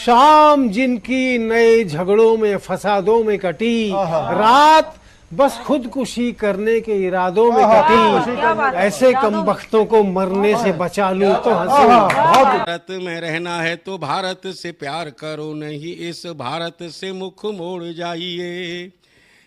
शाम जिनकी नए झगड़ों में फसादों में कटी, रात बस खुदकुशी करने के इरादों में कटी, ऐसे कमबख्तों को मरने से बचा लूं तो हंसी। भारत में रहना है तो भारत से प्यार करो, नहीं इस भारत से मुख मोड़ जाइए।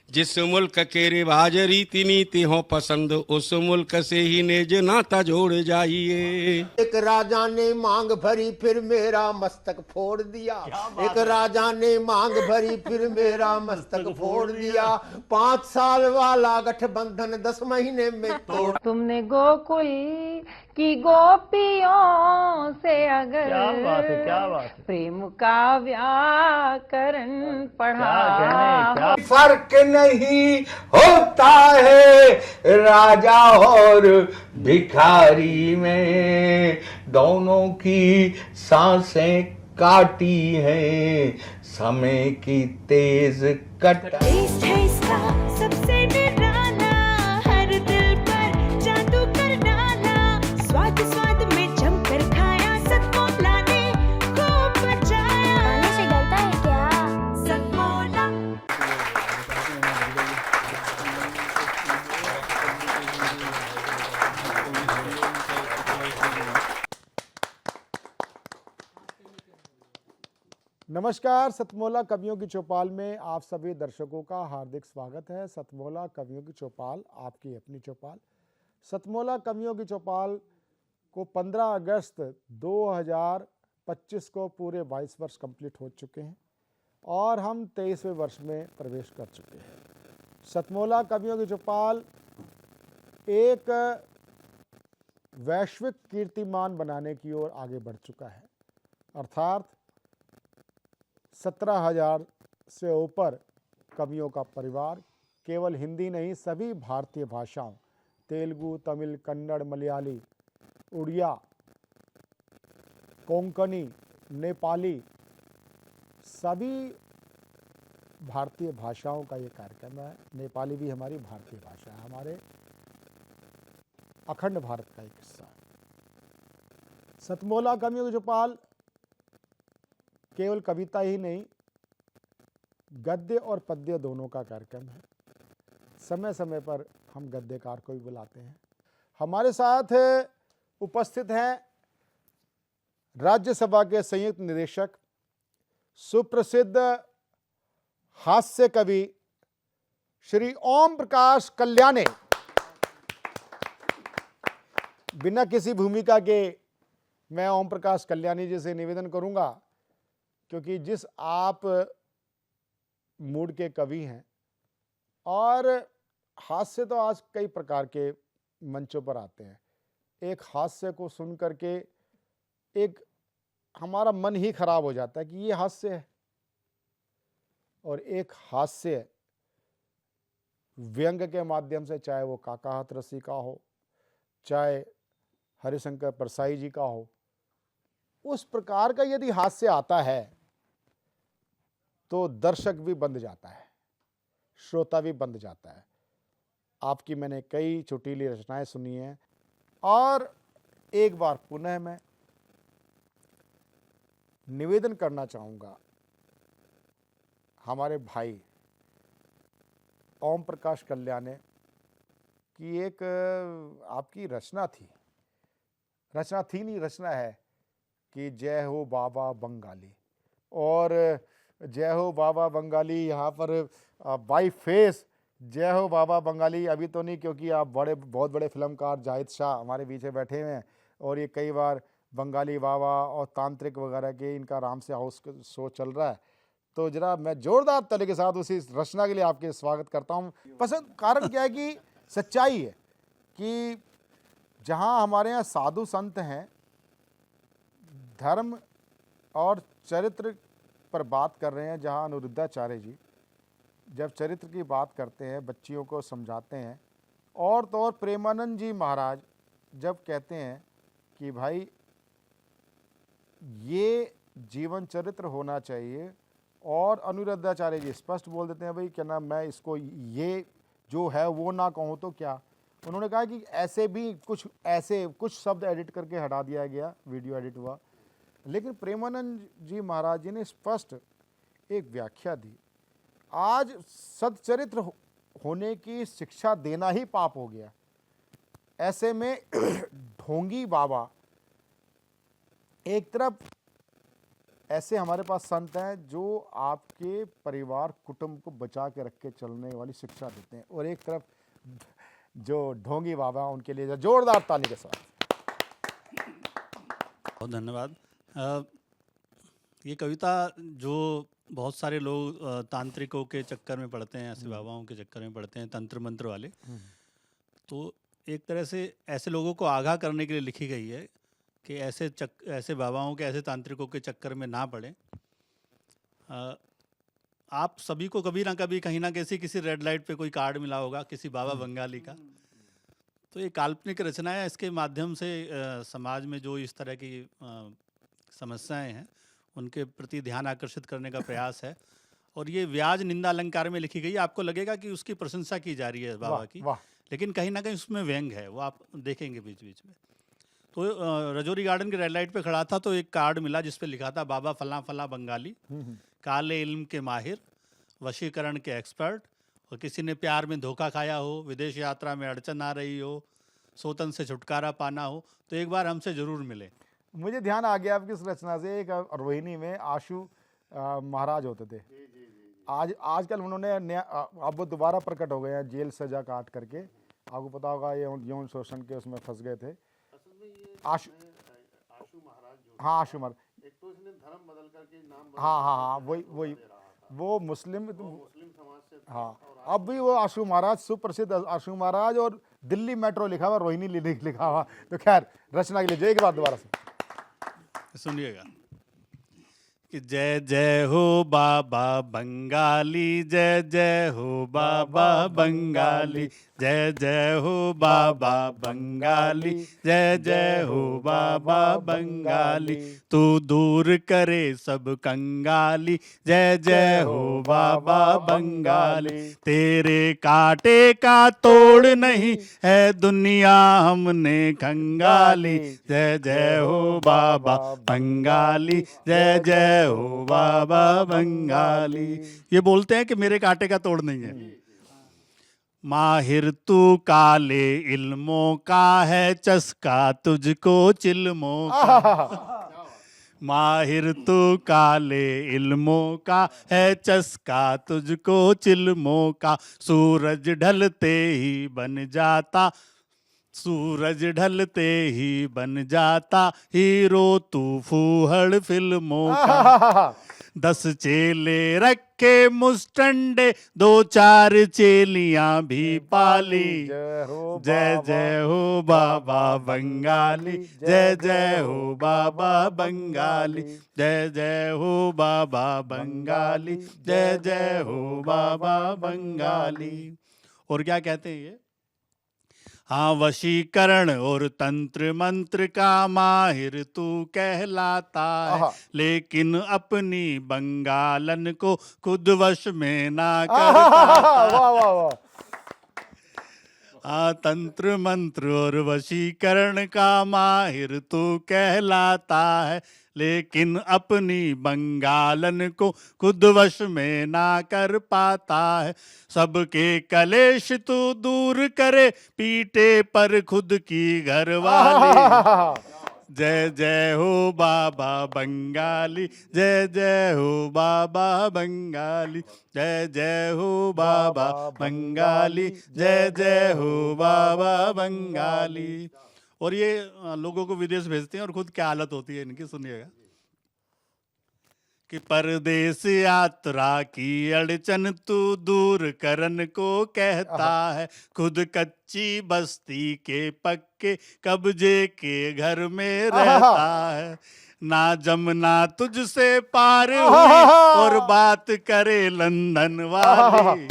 जिस मुल्क के रिवाज रीति नीति हो पसंद, उस मुल्क से ही नेज नाता जोड़ जाइए। एक राजा ने मांग भरी फिर मेरा मस्तक फोड़ दिया, एक राजा ने मांग भरी फिर मेरा मस्तक फोड़ दिया। 5 साल वाला गठबंधन 10 महीने में तोड़। तुमने गोकुल की गोपियों से अगर क्या बात है। प्रेम का व्याकरण पढ़ा, फर्क नहीं होता है राजा और भिखारी में, दोनों की सांसें काटी हैं समय की तेज कटाई। सबसे डराना, हर दिल पर जादू कर डाला, स्वाद स्वाद में जमकर खाया, सतमोला ने खूब बचाया। खाने से डरता है क्या? सतमोला। नमस्कार, सतमोला कवियों की चौपाल में आप सभी दर्शकों का हार्दिक स्वागत है। सतमोला कवियों की चौपाल आपकी अपनी चौपाल। सतमोला कवियों की चौपाल को 15 अगस्त 2025 को पूरे 22 वर्ष कंप्लीट हो चुके हैं और हम 23वें वर्ष में प्रवेश कर चुके हैं। सतमोला कवियों की चौपाल एक वैश्विक कीर्तिमान बनाने की ओर आगे बढ़ चुका है, अर्थात 17,000 से ऊपर कवियों का परिवार केवल हिंदी नहीं सभी भारतीय भाषाओं तेलुगु, तमिल, कन्नड़, मलयाली, उड़िया, कोंकणी, नेपाली सभी भारतीय भाषाओं का ये कार्यक्रम है। नेपाली भी हमारी भारतीय भाषा है, हमारे अखंड भारत का एक हिस्सा है। सतमोला कवियों की चौपाल केवल कविता ही नहीं गद्य और पद्य दोनों का कार्यक्रम है। समय समय पर हम गद्यकार को भी बुलाते हैं। हमारे साथ उपस्थित हैं राज्यसभा के संयुक्त निदेशक, सुप्रसिद्ध हास्य कवि श्री ओम प्रकाश कल्याणी। बिना किसी भूमिका के मैं ओम प्रकाश कल्याणी जी से निवेदन करूंगा, क्योंकि जिस आप मूड के कवि हैं और हास्य तो आज कई प्रकार के मंचों पर आते हैं, एक हास्य को सुन करके एक हमारा मन ही खराब हो जाता है कि ये हास्य है, और एक हास्य व्यंग के माध्यम से, चाहे वो काका हाथरसी का हो, चाहे हरिशंकर परसाई जी का हो, उस प्रकार का यदि हास्य आता है तो दर्शक भी बंध जाता है, श्रोता भी बंध जाता है। आपकी मैंने कई चुटीली रचनाएं सुनी हैं और एक बार पुनः मैं निवेदन करना चाहूँगा, हमारे भाई ओम प्रकाश कल्याणी की एक आपकी रचना है कि जय हो बाबा बंगाली, और जय हो बाबा बंगाली यहाँ पर बाई फेस जय हो बाबा बंगाली अभी तो नहीं, क्योंकि आप बहुत बड़े फिल्मकार जाहिद शाह हमारे बीच में बैठे हुए हैं और ये कई बार बंगाली बाबा और तांत्रिक वगैरह के इनका आराम से हाउस शो चल रहा है। तो जरा मैं जोरदार ताली के साथ उसी रचना के लिए आपके स्वागत करता हूँ। पसंद कारण क्या है कि सच्चाई है कि जहाँ हमारे यहाँ साधु संत हैं, धर्म और चरित्र पर बात कर रहे हैं, जहाँ अनिरुद्धाचार्य जी जब चरित्र की बात करते हैं, बच्चियों को समझाते हैं, और तो और प्रेमानंद जी महाराज जब कहते हैं कि भाई ये जीवन चरित्र होना चाहिए, और अनिरुद्धाचार्य जी स्पष्ट बोल देते हैं भाई क्या नाम, मैं इसको ये जो है वो ना कहूँ तो क्या। उन्होंने कहा कि ऐसे भी कुछ शब्द एडिट करके हटा दिया गया, वीडियो एडिट हुआ, लेकिन प्रेमानंद जी महाराज जी ने स्पष्ट एक व्याख्या दी, आज सच्चरित्र होने की शिक्षा देना ही पाप हो गया। ऐसे में ढोंगी बाबा, एक तरफ ऐसे हमारे पास संत हैं जो आपके परिवार कुटुंब को बचा के रख के चलने वाली शिक्षा देते हैं, और एक तरफ जो ढोंगी बाबा, उनके लिए जोरदार ताली के साथ। बहुत धन्यवाद। ये कविता जो बहुत सारे लोग तांत्रिकों के चक्कर में पड़ते हैं, ऐसे बाबाओं के चक्कर में पड़ते हैं, तंत्र मंत्र वाले, तो एक तरह से ऐसे लोगों को आगाह करने के लिए लिखी गई है कि ऐसे बाबाओं के, ऐसे तांत्रिकों के चक्कर में ना पड़े। आप सभी को कभी ना कभी कहीं ना किसी रेड लाइट पे कोई कार्ड मिला होगा किसी बाबा बंगाली का। तो ये काल्पनिक रचना है, इसके माध्यम से समाज में जो इस तरह की समस्याएं हैं उनके प्रति ध्यान आकर्षित करने का प्रयास है। और ये व्याज निंदा अलंकार में लिखी गई है। आपको लगेगा कि उसकी प्रशंसा की जा रही है बाबा की, लेकिन कहीं ना कहीं उसमें व्यंग है, वो आप देखेंगे बीच बीच में। तो रजौरी गार्डन के रेड लाइट पे खड़ा था तो एक कार्ड मिला जिस पे लिखा था बाबा फला फला बंगाली, काले इल्म के माहिर, वशीकरण के एक्सपर्ट, और किसी ने प्यार में धोखा खाया हो, विदेश यात्रा में अड़चन आ रही हो, सोतन से छुटकारा पाना हो, तो एक बार हमसे जरूर मिले। मुझे ध्यान आ गया आपकी इस रचना से, एक रोहिणी में आशु महाराज होते थे। आजकल उन्होंने नया, अब वो दोबारा प्रकट हो गए हैं जेल सजा काट करके। आपको पता होगा ये यौन शोषण के उसमें फंस गए थे। आशु महाराज, हाँ आशु महाराज, एक तो इसने धर्म बदल करके नाम, हाँ वही वो मुस्लिम समाज से, हाँ अब भी वो आशु महाराज, सुप्रसिद्ध आशु महाराज, और दिल्ली मेट्रो लिखा हुआ, रोहिणी लिखा हुआ। तो खैर रचना के लिए जय के बाद दोबारा से सुनिएगा कि जय जय हो बाबा बंगाली, जय जय हो बाबा बंगाली, जय जय हो बाबा बंगाली, जय जय हो बाबा बंगाली, तू दूर करे सब कंगाली, जय जय हो बाबा बंगाली, तेरे कांटे का तोड़ नहीं है दुनिया हमने खंगाली, जय जय हो बाबा बंगाली, जय जय हो बाबा बंगाली। ये बोलते हैं कि मेरे कांटे का तोड़ नहीं है। माहिर तू काले इल्मों का है चस्का तुझको चिल्मों का, माहिर तू काले इल्मों का है चस्का तुझको चिल्मों का, सूरज ढलते ही बन जाता, सूरज ढलते ही बन जाता हीरो तू फूहड़ फिल्मों का, 10 चेले रखे मुस्टंडे, 2-4 चेलियां भी पाली, जय जय हो बाबा बंगाली, जय जय हो बाबा बंगाली, जय जय हो बाबा बंगाली, जय जय हो बाबा बंगाली। और क्या कहते हैं ये, हाँ वशीकरण और तंत्र मंत्र का माहिर तू कहलाता है, लेकिन अपनी बंगालन को खुद वश में ना करता। वाह वाह वाह। हाँ तंत्र मंत्र और वशीकरण का माहिर तू कहलाता है, लेकिन अपनी बंगालन को खुद वश में ना कर पाता है, सबके कलेश तू दूर करे पीटे पर खुद की घरवाली, जय जय हो बाबा बंगाली, जय जय हो बाबा बंगाली, जय जय हो बाबा बंगाली, जय जय हो बाबा बंगाली। और ये लोगों को विदेश भेजते हैं और खुद क्या हालत होती है इनकी, सुनिएगा कि परदेश यात्रा की अड़चन तू दूर करन को कहता है, खुद कच्ची बस्ती के पक्के कब्जे के घर में रहता है, ना जमुना तुझसे पार हुई और बात करे लंदन वाली,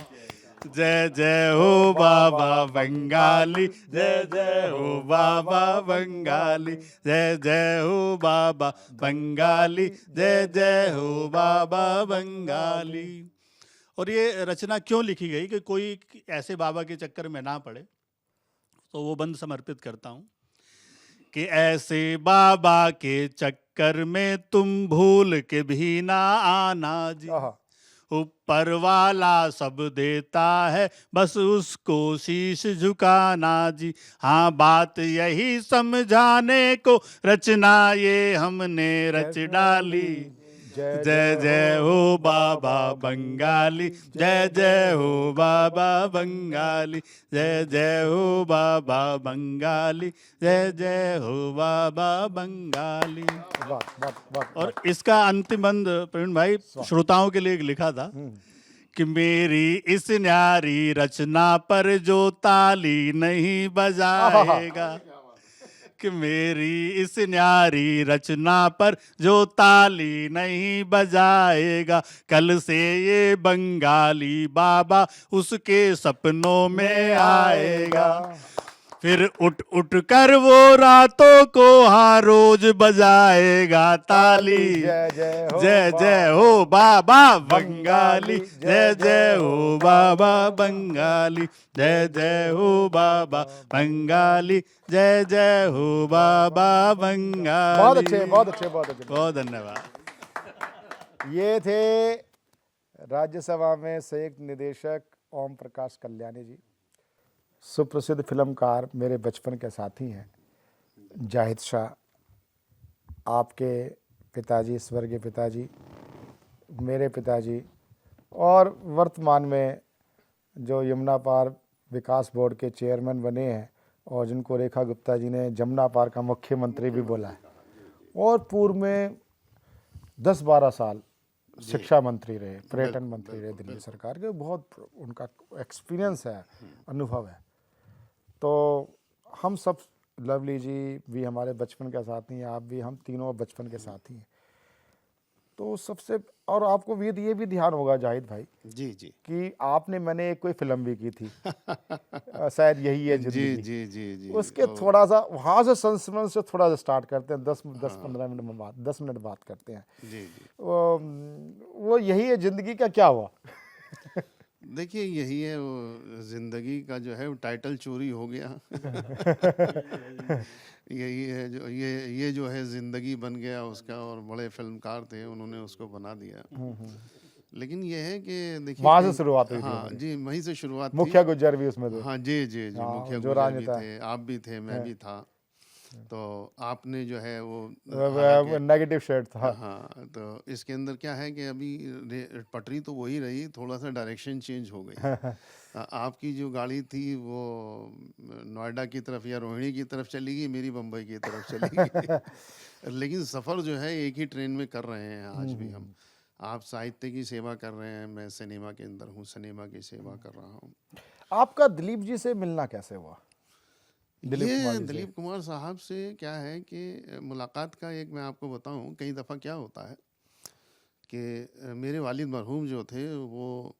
जय जय हो बाबा बंगाली, जय जय हो बाबा बंगाली, जय जय हो बाबा बंगाली, जय जय हो बाबा बंगाली। और ये रचना क्यों लिखी गई कि कोई ऐसे बाबा के चक्कर में ना पड़े, तो वो बंद समर्पित करता हूँ कि ऐसे बाबा के चक्कर चक्कर में तुम भूल के भी ना आना जी। आहा, ऊपर वाला सब देता है, बस उसको शीश झुकाना जी। हाँ, बात यही समझाने को रचना ये हमने रच डाली। जय जय जय हो बाबा बंगाली, जय जय हो बाबा बंगाली, जय जय हो बाबा बंगाली, जय जय हो बाबा बंगाली। वाह वाह वाह। और इसका अंतिम बंद प्रवीण भाई श्रोताओं के लिए लिखा था कि मेरी इस न्यारी रचना पर जो ताली नहीं बजाएगा, कि मेरी इस न्यारी रचना पर जो ताली नहीं बजाएगा, कल से ये बंगाली बाबा उसके सपनों में आएगा। फिर उठ उठ कर वो रातों को हाँ रोज बजाएगा ताली। जय जय हो बाबा बंगाली, जय जय हो बाबा बंगाली, जय जय हो बाबा बंगाली, जय जय हो बाबा बंगाली। बहुत अच्छे बहुत अच्छे बहुत अच्छे। बहुत धन्यवाद। ये थे राज्यसभा में संयुक्त निदेशक ओम प्रकाश कल्याणी जी, सुप्रसिद्ध फिल्मकार, मेरे बचपन के साथी हैं जाहिद शाह, आपके पिताजी, स्वर्गीय पिताजी, मेरे पिताजी, और वर्तमान में जो यमुना पार विकास बोर्ड के चेयरमैन बने हैं और जिनको रेखा गुप्ता जी ने जमुना पार का मुख्यमंत्री भी बोला है, और पूर्व में 10-12 साल शिक्षा मंत्री रहे, पर्यटन मंत्री रहे दिल्ली सरकार के। बहुत उनका एक्सपीरियंस है, अनुभव है। तो हम सब, लवली जी भी हमारे बचपन के साथी हैं, आप भी, हम तीनों बचपन के साथी हैं। तो सबसे, और आपको भी ये भी ध्यान होगा जाहिद भाई जी जी कि आपने, मैंने एक कोई फिल्म भी की थी शायद यही है जी जिंदगी। जी जी जी उसके थोड़ा सा वहाँ से संस्मरण से थोड़ा सा स्टार्ट करते हैं, 10-15 मिनट में बात, 10 मिनट बात करते हैं। जी जी वो यही है जिंदगी का क्या हुआ? देखिए, यही है वो जिंदगी का जो है वो टाइटल चोरी हो गया। यही है जो ये जो है जिंदगी बन गया उसका, और बड़े फिल्मकार थे उन्होंने उसको बना दिया। लेकिन ये है कि देखिए वहाँ से शुरुआत हुई थी। हाँ जी, वहीं से शुरुआत थी। मुखिया गुज्जर भी उसमें थे। हाँ जी जी जी, हाँ, मुखिया जो गुजर भी राजनेता थे, आप भी थे, मैं भी था। तो आपने जो है वो नेगेटिव शेड था। हाँ, तो इसके अंदर क्या है कि अभी पटरी तो वही रही, थोड़ा सा डायरेक्शन चेंज हो गई। आपकी जो गाड़ी थी वो नोएडा की तरफ या रोहिणी की तरफ चली गई, मेरी बम्बई की तरफ चली गई। लेकिन सफ़र जो है एक ही ट्रेन में कर रहे हैं आज भी हम। आप साहित्य की सेवा कर रहे हैं, मैं सिनेमा के अंदर हूँ, सिनेमा की सेवा कर रहा हूँ। आपका दिलीप जी से मिलना कैसे हुआ? दिलीप कुमार साहब से क्या है कि मुलाकात का एक मैं आपको बताऊं, कई दफ़ा क्या होता है कि मेरे वालिद मरहूम जो थे वो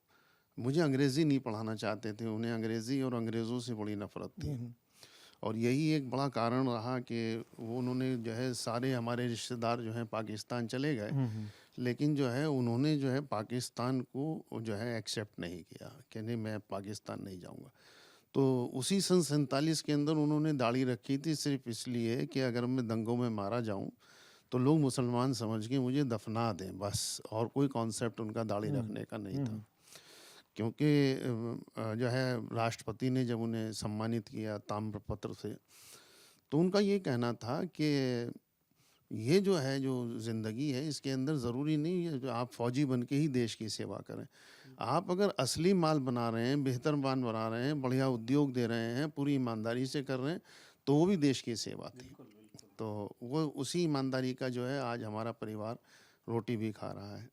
मुझे अंग्रेज़ी नहीं पढ़ाना चाहते थे, उन्हें अंग्रेज़ी और अंग्रेज़ों से बड़ी नफ़रत थी। और यही एक बड़ा कारण रहा कि वो, उन्होंने जो है, सारे हमारे रिश्तेदार जो हैं पाकिस्तान चले गए, लेकिन जो है उन्होंने जो है पाकिस्तान को जो है एक्सेप्ट नहीं किया कि नहीं, मैं पाकिस्तान नहीं जाऊँगा। तो उसी सन 47 के अंदर उन्होंने दाढ़ी रखी थी, सिर्फ इसलिए कि अगर मैं दंगों में मारा जाऊं तो लोग मुसलमान समझ के मुझे दफना दें, बस। और कोई कॉन्सेप्ट उनका दाढ़ी रखने का नहीं था। क्योंकि जो है राष्ट्रपति ने जब उन्हें सम्मानित किया ताम्रपत्र से, तो उनका ये कहना था कि ये जो है, जो ज़िंदगी है, इसके अंदर ज़रूरी नहीं है जो आप फ़ौजी बन के ही देश की सेवा करें। आप अगर असली माल बना रहे हैं, बेहतर माल बना रहे हैं, बढ़िया उद्योग दे रहे हैं, पूरी ईमानदारी से कर रहे हैं, तो वो भी देश की सेवा थी। तो वो उसी ईमानदारी का जो है आज हमारा परिवार रोटी भी खा रहा है।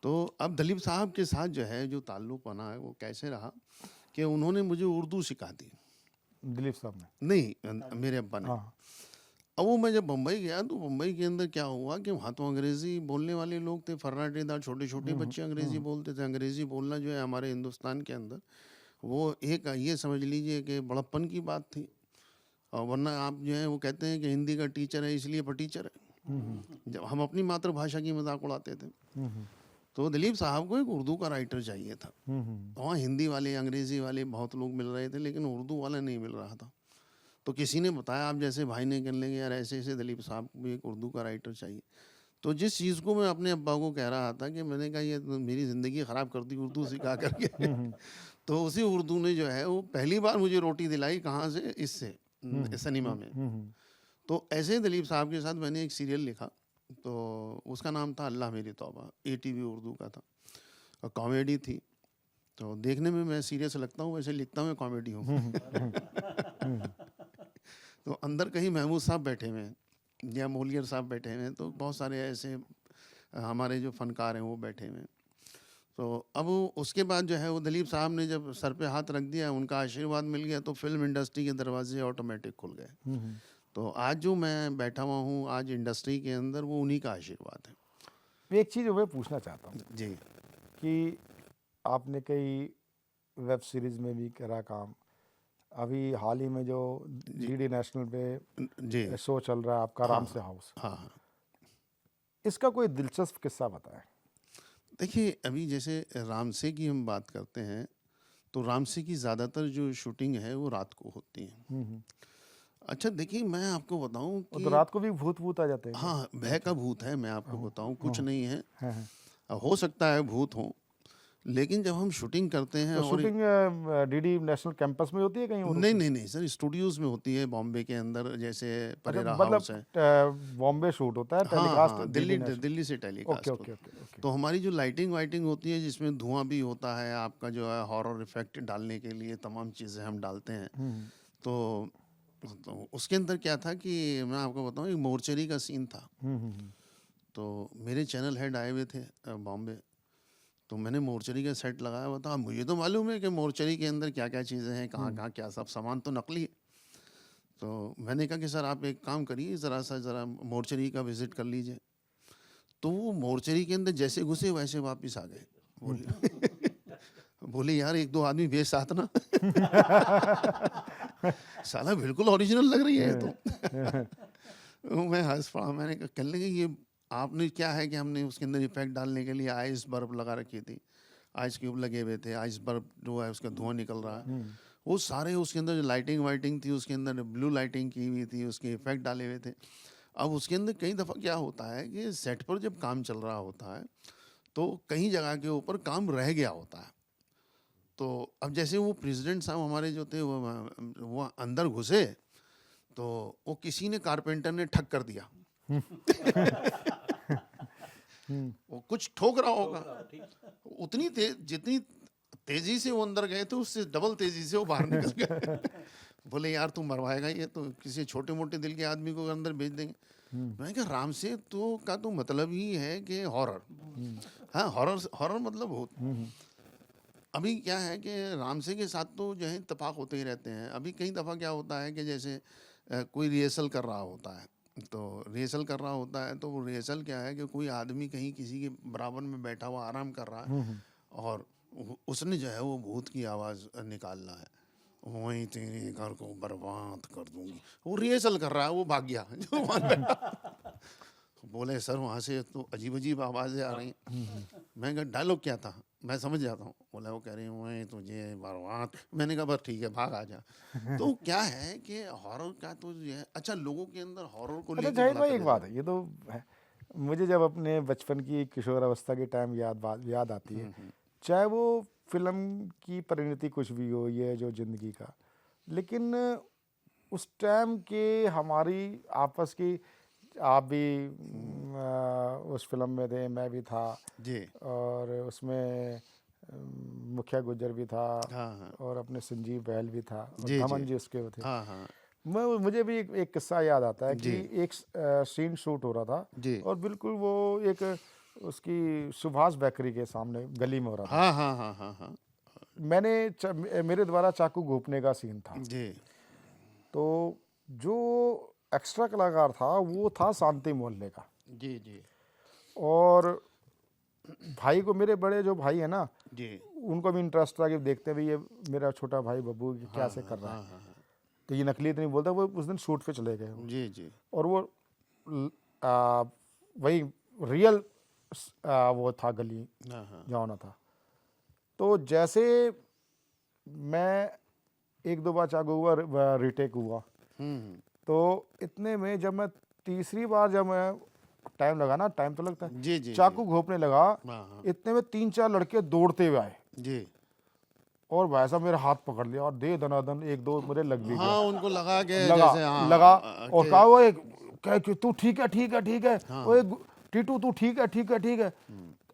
तो अब दिलीप साहब के साथ जो है जो ताल्लुक़ बना है वो कैसे रहा कि उन्होंने मुझे उर्दू सिखा दी। दिलीप साहब ने? नहीं, मेरे अब्बा ने। अब वो मैं जब बम्बई गया तो बम्बई के अंदर क्या हुआ कि वहाँ तो अंग्रेज़ी बोलने वाले लोग थे, फर्राटेदार छोटे छोटे बच्चे अंग्रेज़ी बोलते थे। अंग्रेज़ी बोलना जो है हमारे हिंदुस्तान के अंदर वो एक, ये समझ लीजिए कि बड़प्पन की बात थी। और वरना आप जो है वो कहते हैं कि हिंदी का टीचर है इसलिए टीचर है। जब हम अपनी मातृभाषा की मजाक उड़ाते थे। तो दिलीप साहब को एक उर्दू का राइटर चाहिए था। वहाँ हिंदी वाले, अंग्रेज़ी वाले बहुत लोग मिल रहे थे, लेकिन उर्दू वाला नहीं मिल रहा था। तो किसी ने बताया, आप जैसे भाई ने कहने लगे यार ऐसे ऐसे दिलीप साहब को भी एक उर्दू का राइटर चाहिए। तो जिस चीज़ को मैं अपने अब्बा को कह रहा था कि मैंने कहा ये तो मेरी ज़िंदगी ख़राब कर दी उर्दू सिखा करके, तो उसी उर्दू ने जो है वो पहली बार मुझे रोटी दिलाई, कहाँ से, इससे सिनेमा में। तो ऐसे ही दिलीप साहब के साथ मैंने एक सीरियल लिखा, तो उसका नाम था अल्लाह मेरी तौबा, ATV उर्दू का था और कॉमेडी थी। तो देखने में मैं सीरियस लगता हूँ, वैसे लिखता हूँ मैं कॉमेडी हूँ। तो अंदर कहीं महमूद साहब बैठे हुए हैं या मोलियर साहब बैठे हुए हैं, तो बहुत सारे ऐसे हमारे जो फनकार हैं वो बैठे हुए हैं। तो अब उसके बाद जो है वो दिलीप साहब ने जब सर पे हाथ रख दिया, उनका आशीर्वाद मिल गया, तो फिल्म इंडस्ट्री के दरवाजे ऑटोमेटिक खुल गए। तो आज जो मैं बैठा हुआ हूँ आज इंडस्ट्री के अंदर, वो उन्हीं का आशीर्वाद है। एक चीज़ मैं पूछना चाहता हूँ जी। कि आपने कई वेब सीरीज़ में भी करा काम, अभी हाल ही में जो DD नेशनल पे जी शो चल रहा है आपका राम से हाउस, हाँ हाँ। इसका कोई दिलचस्प किस्सा बताएं। देखिए अभी जैसे रामसे की हम बात करते हैं, तो रामसे की ज़्यादातर जो शूटिंग है वो रात को होती है। अच्छा देखिए मैं आपको बताऊं कि तो रात को भी भूत आ जाते हैं। हाँ, भय का भूत है, मैं आपको बताऊं, कुछ नहीं है। हाँ। हो सकता है भूत हो, लेकिन जब हम शूटिंग करते हैं तो और शूटिंग DD नेशनल कैंपस में होती है कहीं और? नहीं सर, स्टूडियोज में होती है बॉम्बे के अंदर, जैसे परेरा मतलब हाउस है। बॉम्बे शूट होता है, हाँ टेलीकास्ट हाँ, दिल्ली से टेलीकास्ट ओके। तो हमारी जो लाइटिंग वाइटिंग होती है, जिसमें धुआं भी होता है, आपका जो है हॉरर इफेक्ट डालने के लिए तमाम चीज़ें हम डालते हैं। तो उसके अंदर क्या था कि मैं आपको बताऊं, एक मोर्चरी का सीन था। तो मेरे चैनल हेड आए हुए थे बॉम्बे, तो मैंने मोर्चरी का सेट लगाया हुआ था। मुझे तो मालूम है कि मोर्चरी के अंदर क्या क्या चीज़ें हैं, कहाँ क्या सब सामान तो नकली है। तो मैंने कहा कि सर आप एक काम करिए, ज़रा मोर्चरी का विज़िट कर लीजिए। तो वो मोर्चरी के अंदर जैसे घुसे वैसे वापस आ गए। बोले यार एक दो आदमी भेज साथ ना। साला बिल्कुल ओरिजिनल लग रही है तो। मैं हंस पड़ा, मैंने कहा कहने लगे ये आपने क्या है कि हमने उसके अंदर इफेक्ट डालने के लिए आइस बर्फ लगा रखी थी, आइस क्यूब लगे हुए थे, आइस बर्फ जो है उसका धुआं निकल रहा है, वो सारे उसके अंदर जो लाइटिंग वाइटिंग थी उसके अंदर ब्लू लाइटिंग की हुई थी, उसके इफेक्ट डाले हुए थे। अब उसके अंदर कई दफ़ा क्या होता है कि सेट पर जब काम चल रहा होता है तो कई जगह के ऊपर काम रह गया होता है। तो अब जैसे वो प्रेसिडेंट साहब हमारे जो थे वो अंदर घुसे, तो वो किसी ने कारपेंटर ने ठग कर दिया। वो कुछ ठोक रहा होगा, उतनी जितनी तेजी से वो अंदर गए थे उससे डबल तेजी से वो बाहर निकल गए। बोले यार तू मरवाएगा, ये तो किसी छोटे मोटे दिल के आदमी को अंदर भेज देंगे। मैं कहा राम से तो का तो मतलब ही है कि हॉरर, हाँ हॉरर मतलब भूत। अभी क्या है कि रामसे के साथ तो जो है इत्तेफाक होते ही रहते हैं। अभी कई दफ़ा क्या होता है कि जैसे कोई रिहर्सल कर रहा होता है, तो रिहर्सल कर रहा होता है तो वो रिहर्सल क्या है कि कोई आदमी कहीं किसी के बराबर में बैठा हुआ आराम कर रहा है और उसने जो है वो भूत की आवाज़ निकालना है, वहीं तेरे घर को बर्बाद कर दूंगी। वो रिहर्सल कर रहा है, वो भाग गया जो वहाँ बैठा। बोले सर वहाँ से तो अजीब अजीब आवाज़ें आ रही हैं। मैं कहा डायलॉग क्या था, मैं समझ जाता हूँ। बोला वो कह रही हूँ वहीं तुझे बर्बाद। मैंने कहा बस ठीक है भाग आ जा। तो क्या है कि हॉरर का तो ये है, अच्छा लोगों के अंदर हॉरर को अच्छा लेकर जाहिद बड़ा भाई एक क्रेज़ बात है, ये तो है, मुझे जब अपने बचपन की किशोर अवस्था की टाइम याद आती है, चाहे वो फिल्म की परिणति कुछ भी हो, ये जो ज़िंदगी का, लेकिन उस टाइम के हमारी आपस की, आप भी उस फिल्म में थे, मैं भी था जी। और उसमें मुखिया गुजर भी था, हाँ। और अपने संजीव बहल भी था, और जी, धमन जी। जी उसके वो थे। हाँ। मुझे भी एक किस्सा याद आता है जी। कि एक सीन शूट हो रहा था जी। और बिल्कुल वो एक उसकी सुभाष बेकरी के सामने गली में हो रहा था। हाँ। मेरे द्वारा चाकू घोंपने का सीन था। जी। तो जो एक्स्ट्रा कलाकार था वो था शांति मोहल्ले का, जी। और भाई को, मेरे बड़े जो भाई है ना, जी। उनको भी इंटरेस्ट था कि देखते भी ये मेरा छोटा भाई बब्बू क्या से कर रहा है। तो ये नकली तो नहीं बोलता, वो उस दिन शूट पे चले गए। जी। और वो वही रियल वो था गली जहाँ होना था। तो जैसे मैं एक दो बार चाकू हुआ, रिटेक हुआ, तो इतने में जब मैं तीसरी बार जब मैं टाइम लगा ना, टाइम तो लगता है, जी जी चाकू घोंपने लगा, हाँ इतने में 3-4 लड़के दौड़ते हुए आए जी और वैसा मेरा हाथ पकड़ लिया और दे दनादन 1-2 मुझे लग भी हाँ, गया। उनको लगा के लगा जैसे हाँ, लगा और कि- कहा वो एक कह कि तू ठीक है ठीक है ठीक है, ओए टीटू तू ठीक है ठीक है ठीक है,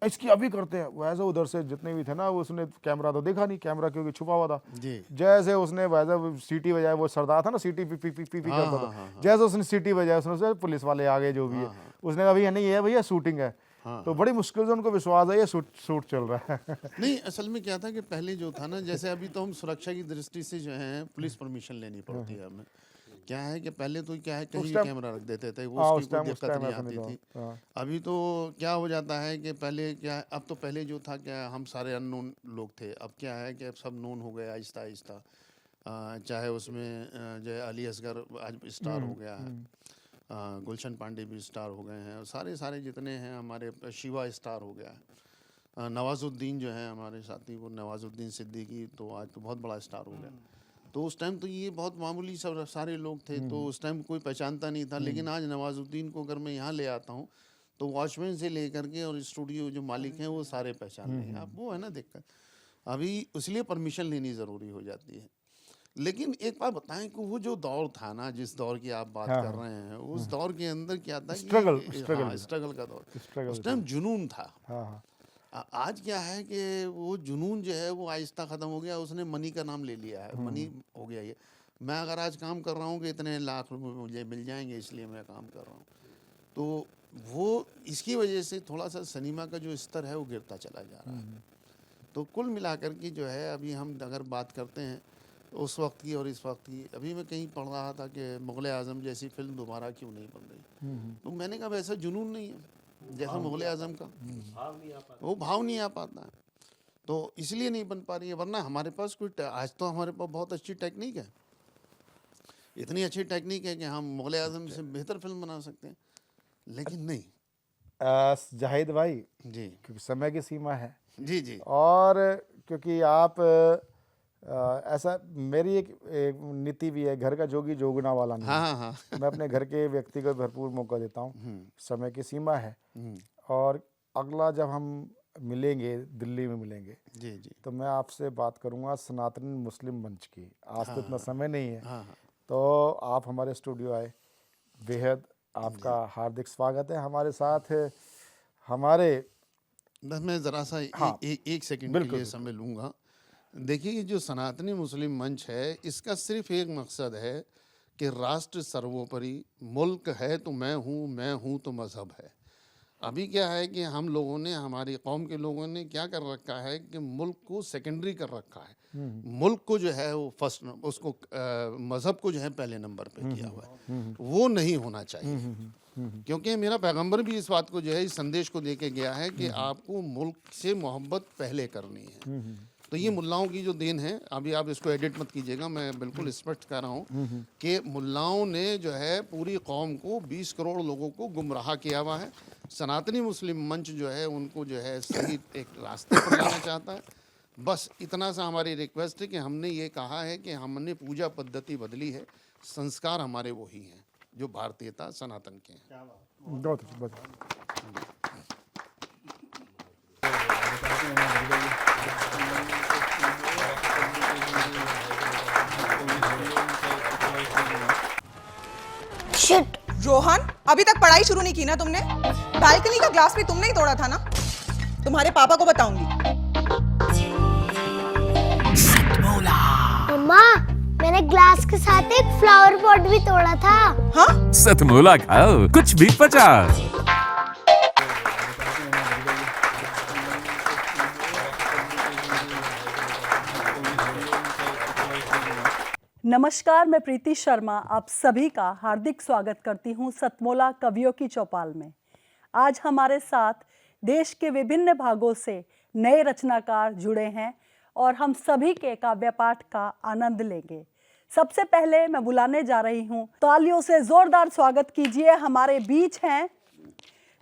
इसकी अभी करते हैं। वैसे उधर से जितने भी थे ना, उसने कैमरा तो देखा नहीं, कैमरा क्योंकि छुपा हुआ था। जी जैसे उसने वैसे सीटी बजाई, वो सरदार था ना, सीटी P P P P P हाँ, करता हाँ, था, हाँ, जैसे उसने सीटी बजाई, उसने पुलिस वाले आ गए जो भी है, उसने कहा भैया नहीं है भैया शूटिंग है। तो बड़ी मुश्किल से उनको विश्वास है ये शूट चल रहा है। नहीं, असल में क्या था कि पहले जो था ना, जैसे अभी तो हम सुरक्षा की दृष्टि से जो है पुलिस परमिशन लेनी पड़ती है हमें। क्या है कि पहले तो क्या है कहीं टाइम- कैमरा रख देते थे, वो हाँ, उसकी उस कोई टाइम दिक्कत नहीं ऐसा आती नहीं थी। था। हाँ। अभी तो क्या हो जाता है कि पहले क्या, अब तो पहले जो था क्या, हम सारे अननोन लोग थे, अब क्या है कि अब सब नोन हो गए आहिस्ता आहिस्ता। चाहे उसमें जो अली असगर आज स्टार हो गया है, गुलशन पांडे भी स्टार हो गए हैं, और सारे जितने हैं हमारे, शिवा स्टार हो गया है, नवाजुद्दीन जो है हमारे साथी, वो नवाजुद्दीन सिद्दीकी तो आज तो बहुत बड़ा स्टार हो गया। तो उस टाइम तो ये बहुत मामूली सब सारे लोग थे, तो उस टाइम कोई पहचानता नहीं था। लेकिन आज नवाजुद्दीन को अगर मैं यहाँ ले आता हूँ तो वॉचमैन से लेकर के और स्टूडियो जो मालिक हैं वो सारे पहचान लेंगे आप। वो है ना दिक्कत, अभी इसलिए परमिशन लेनी ज़रूरी हो जाती है। लेकिन एक बात बताएं कि वो जो दौर था ना, जिस दौर की आप बात कर रहे हैं, उस दौर के अंदर क्या था, स्ट्रगल स्ट्रगल का दौर, उस टाइम जुनून था। हाँ। आज क्या है कि वो जुनून जो है वो आहिस्ता ख़त्म हो गया, उसने मनी का नाम ले लिया है, मनी हो गया ये। मैं अगर आज काम कर रहा हूँ कि इतने लाख रुपए मुझे मिल जाएंगे इसलिए मैं काम कर रहा हूँ, तो वो इसकी वजह से थोड़ा सा सिनेमा का जो स्तर है वो गिरता चला जा रहा है। तो कुल मिलाकर के जो है, अभी हम अगर बात करते हैं उस वक्त की और इस वक्त की, अभी मैं कहीं पढ़ रहा था कि मुग़ल आज़म जैसी फिल्म दोबारा क्यों नहीं बन रही। तो मैंने कहा वैसा जुनून नहीं है जैसा मुग़ल आज़म का, वो भाव नहीं आ पाता है, तो इसलिए नहीं बन पा रही है। वरना हमारे पास कोई आज तो हमारे पास बहुत अच्छी टेक्निक है, इतनी अच्छी टेक्निक है कि हम मुग़ल आज़म से बेहतर फिल्म बना सकते हैं, लेकिन नहीं। जाहिद भाई जी क्योंकि समय की सीमा है, जी जी और क्योंकि आप ऐसा, मेरी एक नीति भी है, घर का जोगी जोगना वाला नहीं। हाँ हाँ मैं अपने घर के व्यक्ति को भरपूर मौका देता हूँ। समय की सीमा है, और अगला जब हम मिलेंगे, दिल्ली में मिलेंगे, जी जी तो मैं आपसे बात करूँगा सनातन मुस्लिम मंच की। आज तो इतना समय नहीं है, हाँ तो आप हमारे स्टूडियो आए, बेहद आपका हार्दिक स्वागत है। हमारे साथ हमारे, बस मैं ज़रा सा हाँ, एक सेकंड के लिए समय लूँगा। देखिए, ये जो सनातनी मुस्लिम मंच है, इसका सिर्फ एक मकसद है कि राष्ट्र सर्वोपरि, मुल्क है तो मैं हूँ तो मज़हब है। अभी क्या है कि हम लोगों ने, हमारी कौम के लोगों ने क्या कर रखा है कि मुल्क को सेकेंडरी कर रखा है। मुल्क को जो है वो फर्स्ट, उसको मज़हब को जो है पहले नंबर पे किया हुआ है। वो नहीं होना चाहिए, क्योंकि मेरा पैगंबर भी इस बात को जो है, इस संदेश को देके गया है कि आपको मुल्क से मोहब्बत पहले करनी है। तो ये मुल्लाओं की जो देन है, अभी आप इसको एडिट मत कीजिएगा, मैं बिल्कुल स्पष्ट कर रहा हूँ कि मुल्लाओं ने जो है पूरी कौम को, 20 करोड़ लोगों को गुमराह किया हुआ है। सनातनी मुस्लिम मंच जो है उनको जो है सही एक रास्ते पर लाना चाहता है। बस इतना सा हमारी रिक्वेस्ट है कि हमने ये कहा है कि हमने पूजा पद्धति बदली है, संस्कार हमारे वही हैं जो भारतीयता सनातन के हैं। बहुत अच्छी बात। शिट। रोहन, अभी तक पढ़ाई शुरू नहीं की ना तुमने? बालकनी का ग्लास भी तुमने ही तोड़ा था ना? तुम्हारे पापा को बताऊंगी। मम्मा, मैंने ग्लास के साथ एक फ्लावर पॉट भी तोड़ा था। हाँ? सतमोला खाओ, कुछ भी पचा। नमस्कार, मैं प्रीति शर्मा आप सभी का हार्दिक स्वागत करती हूं सतमोला कवियों की चौपाल में। आज हमारे साथ देश के विभिन्न भागों से नए रचनाकार जुड़े हैं और हम सभी के काव्य पाठ का आनंद लेंगे। सबसे पहले मैं बुलाने जा रही हूं, तालियों से जोरदार स्वागत कीजिए। हमारे बीच हैं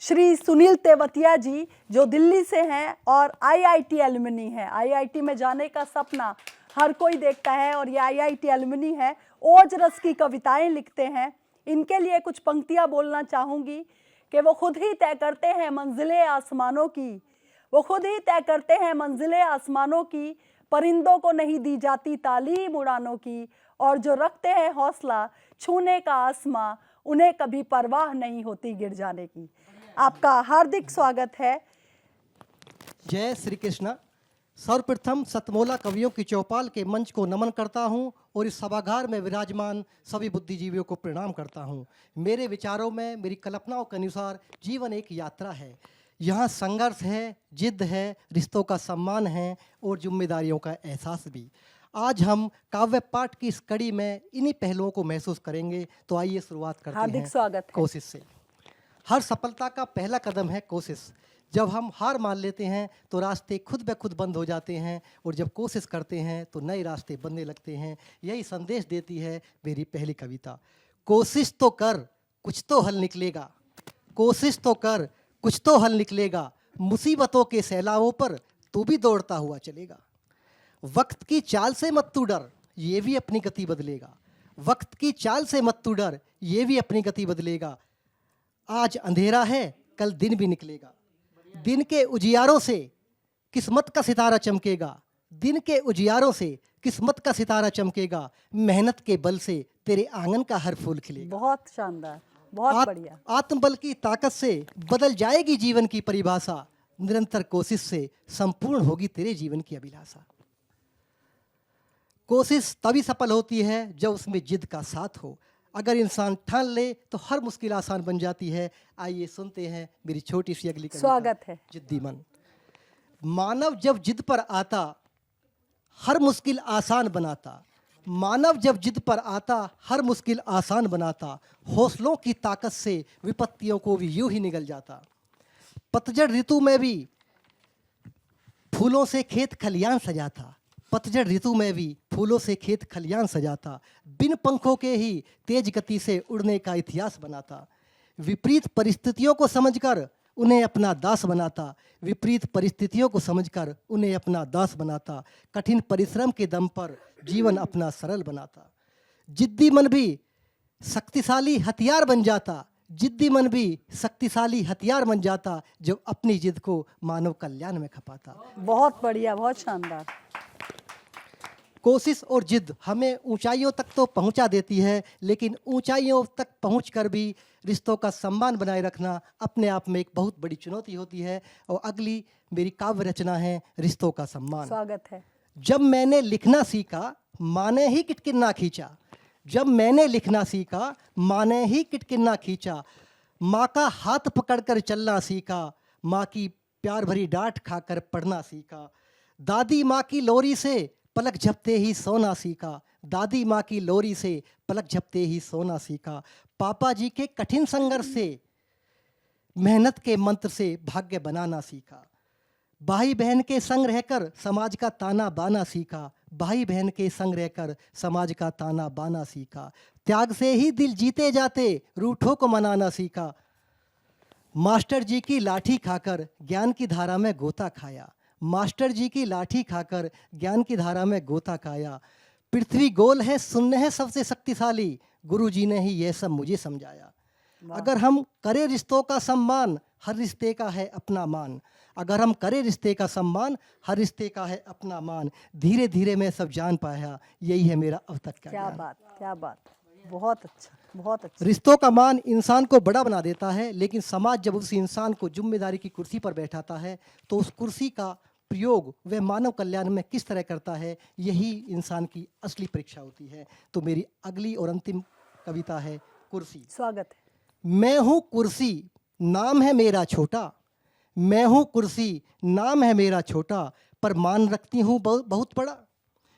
श्री सुनील तेवतिया जी, जो दिल्ली से हैं और IIT एलुमनी हैं। IIT में जाने का सपना हर कोई देखता है और ये IIT एलुमनी है, ओज रस की कविताएं लिखते हैं। इनके लिए कुछ पंक्तियां बोलना चाहूँगी कि वो खुद ही तय करते हैं मंजिलें आसमानों की, वो खुद ही तय करते हैं मंजिलें आसमानों की, परिंदों को नहीं दी जाती तालीम उड़ानों की, और जो रखते हैं हौसला छूने का आसमां, उन्हें कभी परवाह नहीं होती गिर जाने की। आपका हार्दिक स्वागत है। जय श्री कृष्ण। सर्वप्रथम सतमोला कवियों की चौपाल के मंच को नमन करता हूं और इस सभागार में विराजमान सभी बुद्धिजीवियों को प्रणाम करता हूं। मेरे विचारों में, मेरी कल्पनाओं के अनुसार जीवन एक यात्रा है। यहाँ संघर्ष है, जिद है, रिश्तों का सम्मान है और जिम्मेदारियों का एहसास भी। आज हम काव्य पाठ की इस कड़ी में इन्हीं पहलुओं को महसूस करेंगे। तो आइए शुरुआत करते हैं। हार्दिक स्वागत है। कोशिश से। हर सफलता का पहला कदम है कोशिश। जब हम हार मान लेते हैं तो रास्ते खुद ब खुद बंद हो जाते हैं, और जब कोशिश करते हैं तो नए रास्ते बनने लगते हैं। यही संदेश देती है मेरी पहली कविता। कोशिश तो कर, कुछ तो हल निकलेगा। कोशिश तो कर, कुछ तो हल निकलेगा। मुसीबतों के सैलाबों पर तू भी दौड़ता हुआ चलेगा। वक्त की चाल से मत तू डर, ये भी अपनी गति बदलेगा। वक्त की चाल से मत तू डर, ये भी अपनी गति बदलेगा। आज अंधेरा है, कल दिन भी निकलेगा। दिन के उजियारों से किस्मत का सितारा चमकेगा। दिन के उजियारों से किस्मत का सितारा चमकेगा। मेहनत के बल से तेरे आंगन का हर फूल खिलेगा। बहुत शानदार, बहुत बढ़िया। आत्मबल की ताकत से बदल जाएगी जीवन की परिभाषा। निरंतर कोशिश से संपूर्ण होगी तेरे जीवन की अभिलाषा। कोशिश तभी सफल होती है जब उसमें जिद का साथ हो। अगर इंसान ठान ले तो हर मुश्किल आसान बन जाती है। आइए सुनते हैं मेरी छोटी सी अगली कविता। स्वागत है। जिद्दी मन। मानव जब जिद पर आता, हर मुश्किल आसान बनाता। मानव जब जिद पर आता, हर मुश्किल आसान बनाता। हौसलों की ताकत से विपत्तियों को भी यूं ही निगल जाता। पतझड़ ऋतु में भी फूलों से खेत खलियान सजाता। पतझड़ ऋतु में भी फूलों से खेत खलियान सजाता। बिन पंखों के ही तेज गति से उड़ने का इतिहास बनाता। विपरीत परिस्थितियों को समझकर उन्हें अपना दास बनाता। विपरीत परिस्थितियों को समझकर उन्हें अपना दास बनाता। कठिन परिश्रम के दम पर जीवन अपना सरल बनाता। जिद्दी मन भी शक्तिशाली हथियार बन जाता। जिद्दी मन भी शक्तिशाली हथियार बन जाता, जो अपनी जिद को मानव कल्याण में खपाता। बहुत बढ़िया, बहुत शानदार। कोशिश और जिद हमें ऊंचाइयों तक तो पहुंचा देती है, लेकिन ऊंचाइयों तक पहुंचकर भी रिश्तों का सम्मान बनाए रखना अपने आप में एक बहुत बड़ी चुनौती होती है। और अगली मेरी काव्य रचना है रिश्तों का सम्मान। स्वागत है। जब मैंने लिखना सीखा, माँ ने ही किटकिन्ना खींचा। जब मैंने लिखना सीखा, माँ ने ही किटकिन्ना खींचा। माँ का हाथ पकड़कर चलना सीखा। माँ की प्यार भरी डांट खाकर पढ़ना सीखा। दादी माँ की लोरी से पलक झपते ही सोना सीखा। दादी माँ की लोरी से पलक झपते ही सोना सीखा। पापा जी के कठिन संघर्ष से, मेहनत के मंत्र से भाग्य बनाना सीखा। भाई बहन के संग रहकर समाज का ताना बाना सीखा। भाई बहन के संग रहकर समाज का ताना बाना सीखा। त्याग से ही दिल जीते जाते, रूठों को मनाना सीखा। मास्टर जी की लाठी खाकर ज्ञान की धारा में गोता खाया। मास्टर जी की लाठी खाकर ज्ञान की धारा में गोता खाया। पृथ्वी गोल है, शून्य है सबसे शक्तिशाली, गुरु जी ने ही यह सब मुझे समझाया। अगर हम करें रिश्तों का सम्मान, हर रिश्ते का है अपना मान। अगर हम करें रिश्ते का सम्मान, हर रिश्ते का है अपना मान। धीरे धीरे मैं सब जान पाया, यही है मेरा अब तक का क्या ज्ञान। बात, क्या बात। बहुत अच्छा, बहुत अच्छा। रिश्तों का मान इंसान को बड़ा बना देता है, लेकिन समाज जब उस इंसान को जिम्मेदारी की कुर्सी पर बैठाता है तो उस कुर्सी का प्रयोग वह मानव कल्याण में किस तरह करता है, यही इंसान की असली परीक्षा होती है। तो मेरी अगली और अंतिम कविता है कुर्सी। स्वागत है। मैं हूँ कुर्सी, नाम है मेरा छोटा। मैं हूँ कुर्सी, नाम है मेरा छोटा, पर मान रखती हूँ बहुत बड़ा।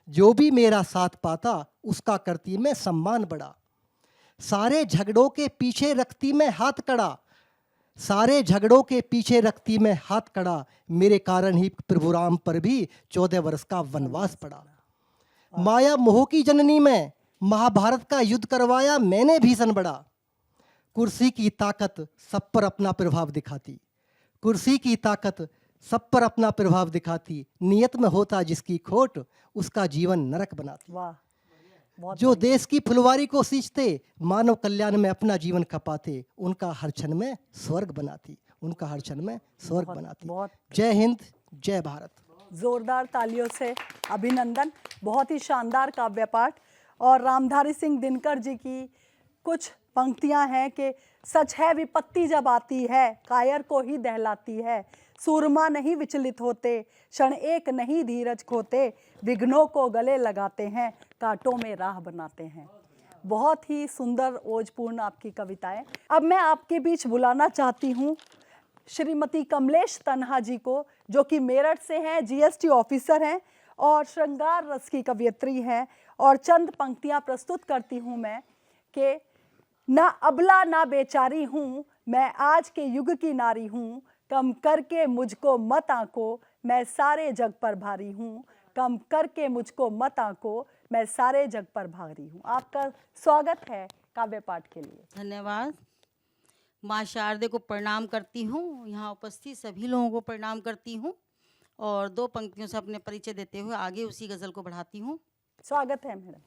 जो भी मेरा साथ पाता, उसका करती मैं सम्मान बड़ा। सारे झगड़ों के पीछे रखती मैं हाथ कड़ा। सारे झगड़ों के पीछे रखती मैं हाथ कड़ा। मेरे कारण ही प्रभु राम पर भी 14 वर्ष का वनवास पड़ा। माया मोह की जननी में महाभारत का युद्ध करवाया मैंने भीषण बड़ा। कुर्सी की ताकत सब पर अपना प्रभाव दिखाती। कुर्सी की ताकत सब पर अपना प्रभाव दिखाती, नियत में होता जिसकी खोट, उसका जीवन नरक बनाती। वाह, बहुत जो देश की फुलवारी को सींचते, मानव कल्याण में अपना जीवन खपाते, उनका हर क्षण में स्वर्ग बनाती, उनका हर क्षण में स्वर्ग बनाती। जय हिंद, जय भारत। जोरदार तालियों से अभिनंदन। बहुत ही शानदार काव्य पाठ। और रामधारी सिंह दिनकर जी की कुछ पंक्तियां हैं कि सच है विपत्ति जब आती है, कायर को ही दहलाती है, सूरमा नहीं विचलित होते, क्षण एक नहीं धीरज खोते, विघ्नों को गले लगाते हैं, कांटों में राह बनाते हैं। बहुत ही सुंदर ओजपूर्ण आपकी कविताएं। अब मैं आपके बीच बुलाना चाहती हूँ श्रीमती कमलेश तन्हा जी को, जो कि मेरठ से हैं, जीएसटी ऑफिसर हैं और श्रृंगार रस की कवयित्री हैं। और चंद पंक्तियां प्रस्तुत करती हूं मैं कि ना अबला ना बेचारी हूँ, मैं आज के युग की नारी हूँ, कम करके मुझको मत आंको, मैं सारे जग पर भारी हूँ, कम करके मुझको मत आंको, मैं सारे जग पर भारी हूँ। आपका स्वागत है काव्य पाठ के लिए। धन्यवाद। माँ शारदे को प्रणाम करती हूँ, यहाँ उपस्थित सभी लोगों को प्रणाम करती हूँ और दो पंक्तियों से अपने परिचय देते हुए आगे उसी गज़ल को बढ़ाती हूँ। स्वागत है मैडम।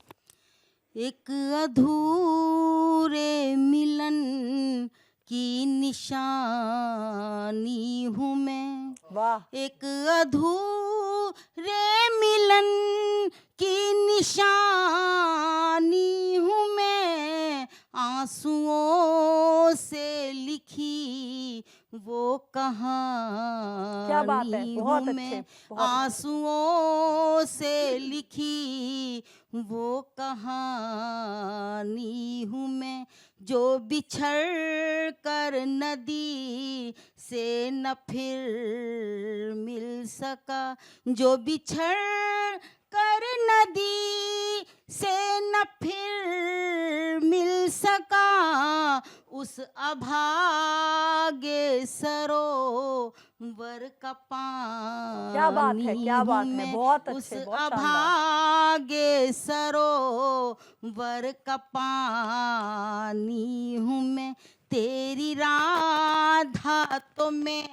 एक अधूरे मिलन की निशानी हूँ मैं, वाह। एक अधूरे मिलन की निशानी हूँ मैं, आंसुओं से लिखी वो कहानी। क्या बात है, बहुत मैं अच्छे। आंसुओं से लिखी वो कहानी हूँ मैं, जो बिछड़ कर नदी से न फिर मिल सका, जो बिछड़ कर नदी से न फिर मिल सका, उस अभागे सरोवर का पानी। क्या बात है, क्या बात है, बहुत अच्छे, उस बहुत शानदार। अभागे सरोवर का पानी हूँ मैं, तेरी राधा तो मैं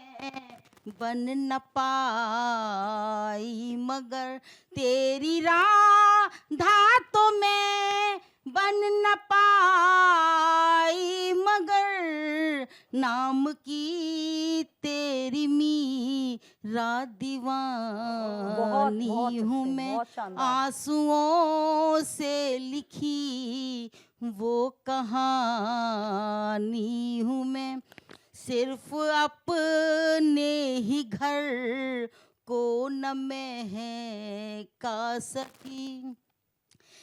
बन न पाई, मगर तेरी राधा तो मैं बन न पाई, मगर नाम की तेरी मीरा दीवानी हूँ मैं, आंसुओं से लिखी वो कहानी हूँ मैं, सिर्फ अपने ही घर को न महका सकी,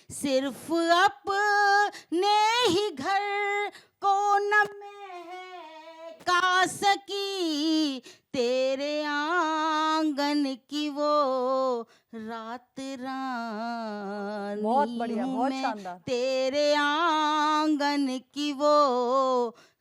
सिर्फ अपने ही घर को न महका सकी, तेरे आंगन की वो रात रानी। बहुत बढ़िया, हूँ बहुत मैं, शानदार। तेरे आंगन की वो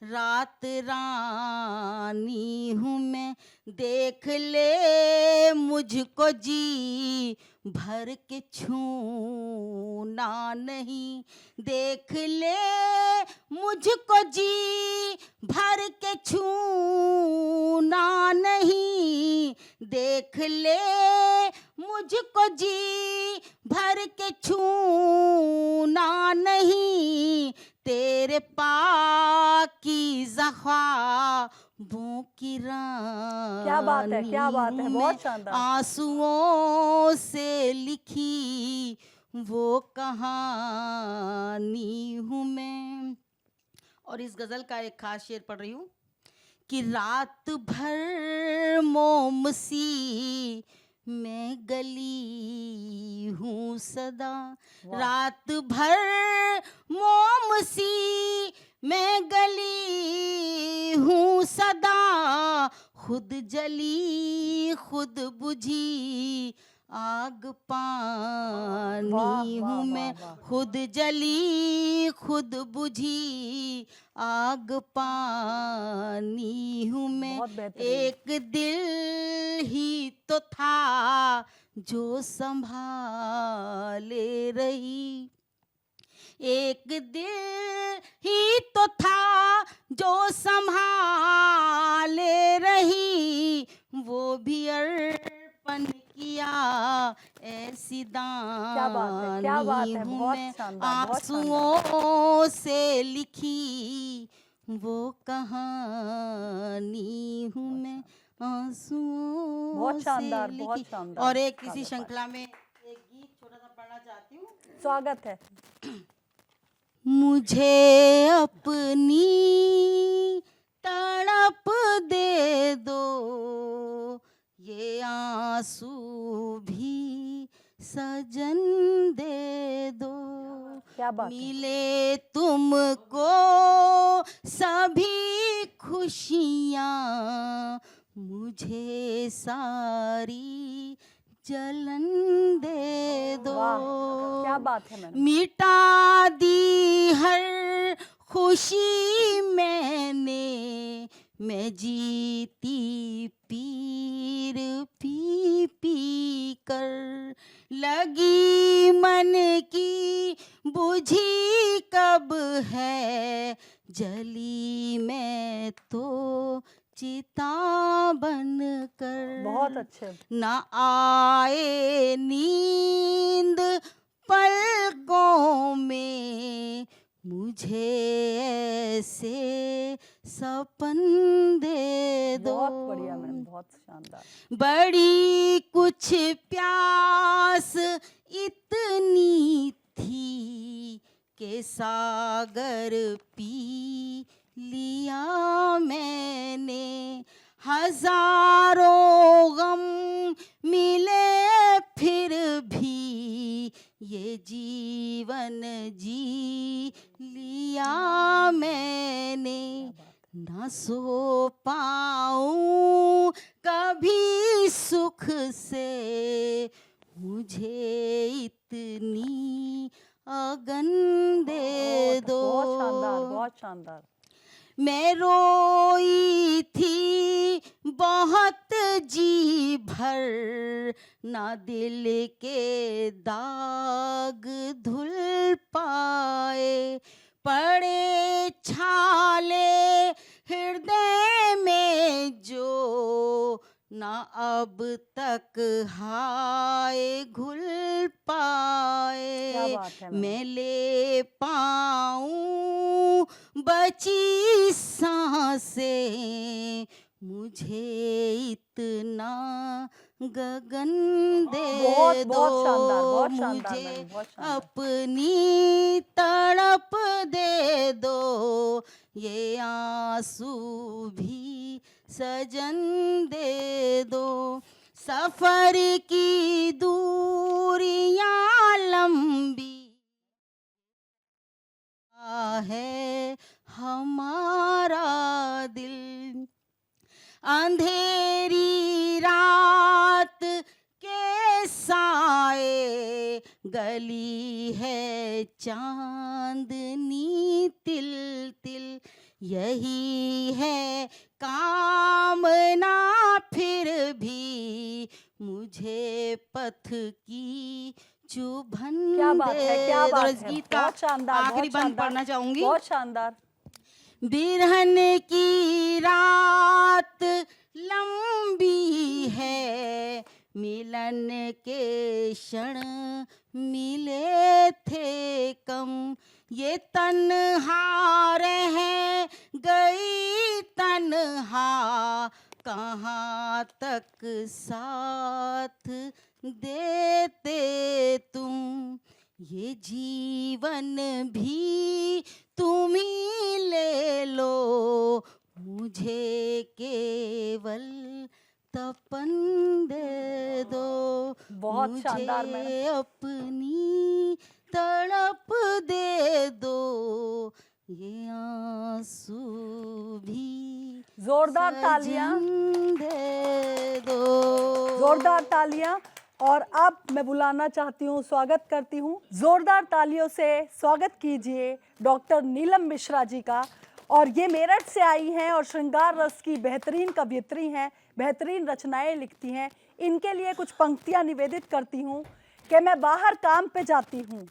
रात रानी हूँ मैं, देख ले मुझको जी भर के छूना नहीं, देख ले मुझको जी भर के छूना नहीं, देख ले मुझको जी भर के छूना नहीं, तेरे पाकीज़ा ख्वाबों की रानी। क्या बात है, क्या बात है, बहुत शानदार। आंसुओं से लिखी वो कहानी हूँ मैं। और इस गज़ल का एक खास शेर पढ़ रही हूँ कि रात भर मोम सी मैं गली हूँ सदा, रात भर मोम सी मैं गली हूँ सदा, खुद जली खुद बुझी आग पानी हूँ मैं, खुद जली खुद बुझी आग पानी हूँ मैं, एक दिल ही तो था जो संभाले रही, एक दिल ही तो था जो संभाले रही, वो भी सिदानी क्या बात है, हूँ बहुत मैं, शानदार, बहुत आंसुओं से लिखी वो कहानी हूँ मैं, आंसुओं बहुत शानदार, से बहुत लिखी। शानदार। और एक इसी श्रृंखला में एक गीत छोटा सा पढ़ना चाहती हूँ। स्वागत है। मुझे अपनी तड़प दे दो, ये आंसू भी सजन दे दो। क्या बात है। मिले तुमको सभी खुशियाँ, मुझे सारी जलन दे दो। वाह, क्या बात है मैडम। मिटा दी हर खुशी मैंने, मैं जीती पीर पी पी कर, लगी मन की बुझी कब है, जली मैं तो चिता बन कर। बहुत अच्छे। ना आए नींद पलकों में, मुझे ऐसे सपन दे दो। बहुत बढ़िया मैम, बहुत शानदार। बड़ी कुछ प्यास इतनी थी के सागर पी लिया मैंने, हजारों गम मिले फिर भी ये जीवन जी लिया मैंने। ना सो पाऊं कभी सुख से, मुझे इतनी अगन दे दो। बहुत शानदार, बहुत शानदार। मैं रोई थी बहुत जी भर, ना दिल के दाग धुल पाए, पड़े छाले हृदय में जो, ना अब तक हाय घुल पाए। क्या बात है मैम। मैं ले पाऊं बची सांसें, मुझे इतना गगन दे बहुत दो। बहुत शानदार, बहुत शानदार मुझे मैम, बहुत शानदार। अपनी तड़प दे दो, ये आंसू भी सजन दे दो। सफर की दूरियां लंबी है हमारा दिल, अंधेरी रात के साए, गली है चांदनी तिल तिल, यही है कामना फिर भी, मुझे पथ की चुभन क्या बात है, क्या दे। बात और इस है, गीत का बहुत शानदार, आखिरी बहुत बंद शानदार, पढ़ना चाहूंगी। बहुत शानदार। बिरहन की रात लंबी है, मिलन के क्षण मिले थे कम, ये तन्हा रह गई तन्हा, कहाँ तक साथ देते तुम, ये जीवन भी तुम ही ले लो, मुझे केवल तपन दे दो। बहुत शानदार मुझे मैडम। अपनी तड़प दे दो, ये आंसू भी जोरदार तालियां दे दो। जोरदार तालियां। और अब मैं बुलाना चाहती हूँ, स्वागत करती हूँ, जोरदार तालियों से स्वागत कीजिए डॉक्टर नीलम मिश्रा जी का। और ये मेरठ से आई हैं और श्रृंगार रस की बेहतरीन कवयित्री हैं, बेहतरीन रचनाएं लिखती हैं। इनके लिए कुछ पंक्तियां निवेदित करती हूँ कि मैं बाहर काम पे जाती हूँ,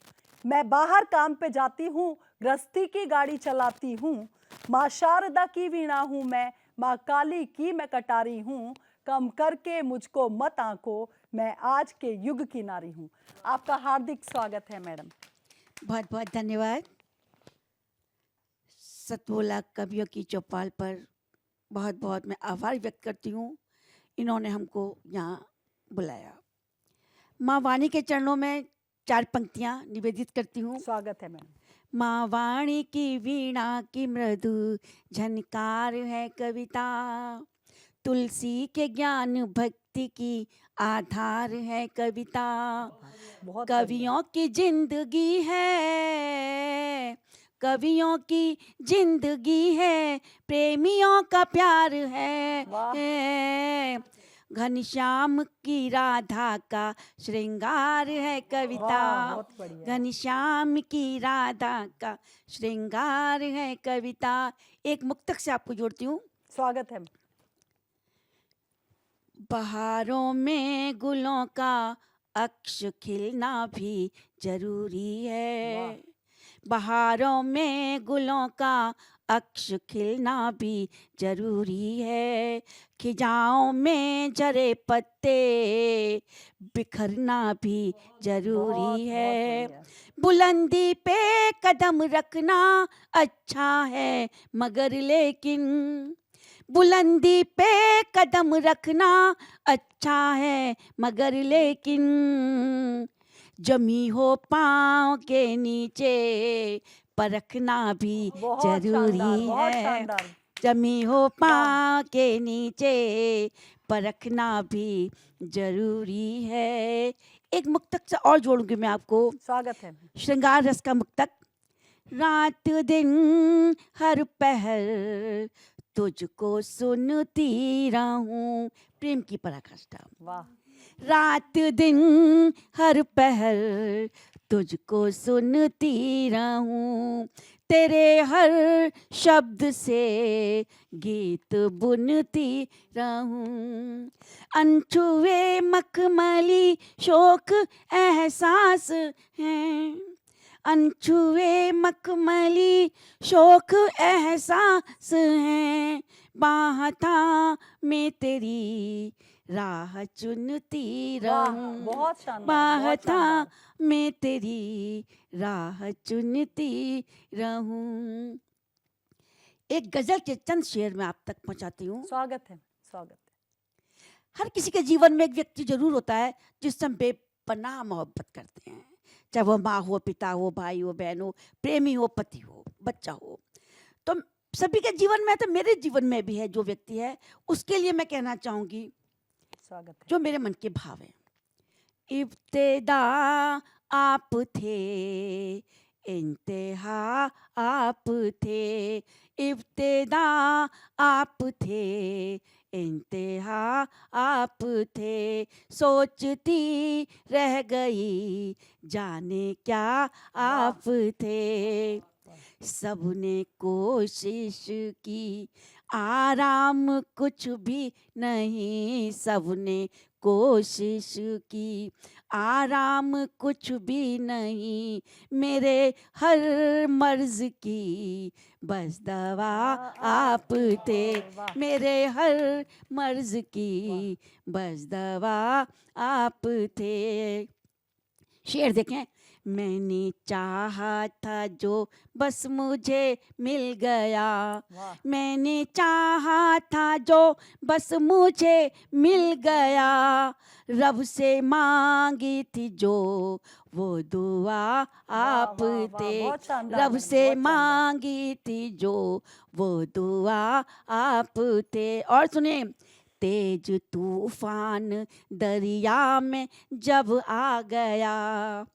मैं बाहर काम पे जाती हूँ, गृहस्थी की गाड़ी चलाती हूँ, माँ शारदा की वीणा हूँ मैं, माँ काली की मैं कटारी हूँ, कम करके मुझको मत आंको, मैं आज के युग की नारी हूँ। आपका हार्दिक स्वागत है मैडम। बहुत बहुत धन्यवाद। सतमोला कवियों की चौपाल पर बहुत बहुत मैं आभार व्यक्त करती हूँ, इन्होंने हमको यहाँ बुलाया। माँ वाणी के चरणों में 4 पंक्तियाँ निवेदित करती हूँ। स्वागत है मैडम। माँ वाणी की वीणा की मृदु झनकार है कविता, तुलसी के ज्ञान भक्ति की आधार है कविता, कवियों की जिंदगी है, कवियों की जिंदगी है, प्रेमियों का प्यार है, घनश्याम की राधा का श्रृंगार है कविता, घनश्याम की राधा का श्रृंगार है कविता। एक मुक्तक से आपको जोड़ती हूँ। स्वागत है। बहारों में गुलों का अक्ष खिलना भी जरूरी है, बहारों में गुलों का अक्ष खिलना भी जरूरी है, खिजाओं में झरे पत्ते बिखरना भी जरूरी है, बुलंदी पे कदम रखना अच्छा है मगर लेकिन, बुलंदी पे कदम रखना अच्छा है मगर लेकिन, जमी हो पाँव के नीचे परखना भी जरूरी है, जमी हो पाँव के नीचे परखना भी जरूरी है। एक मुक्तक से और जोड़ूंगी मैं आपको। स्वागत है। श्रृंगार रस का मुक्तक। रात दिन हर पहर तुझको सुनती रहूं, प्रेम की पराकाष्ठा। वाह। रात दिन हर पहर तुझको सुनती रहूं, तेरे हर शब्द से गीत बुनती रहूं, अनछुए मखमली शोक एहसास हैं, अनछुए मखमली शोक एहसास हैं, बाह में तेरी राह चुनती रहूं, बहुत शानदार, बाह में तेरी राह चुनती रहूं। एक गजल के चंद शेर में आप तक पहुंचाती हूँ। स्वागत है। स्वागत है। हर किसी के जीवन में एक व्यक्ति जरूर होता है जिससे हम बेपनाह मोहब्बत करते हैं, चाहे वो माँ हो, पिता हो, भाई हो, बहन हो, प्रेमी हो, पति हो, बच्चा हो। तो सभी के जीवन में है, तो मेरे जीवन में भी है जो व्यक्ति है, उसके लिए मैं कहना चाहूंगी स्वागत है। जो मेरे मन के भाव है। इब्तिदा आप थे, इंतहा आप थे, इब्तिदा आप थे, इंतहा आप थे, सोचती रह गई जाने क्या आप थे, सबने कोशिश की आराम कुछ भी नहीं, सबने कोशिश की आराम कुछ भी नहीं, मेरे हर मर्ज की बस दवा आप थे, मेरे हर मर्ज की बस दवा आप थे। शेर देखें। मैंने चाहा था जो बस मुझे मिल गया, मैंने चाहा था जो बस मुझे मिल गया, रब से मांगी थी जो वो दुआ आप थे, रब से मांगी थी जो वो दुआ आप थे। और सुने, तेज तूफान दरिया में जब आ गया,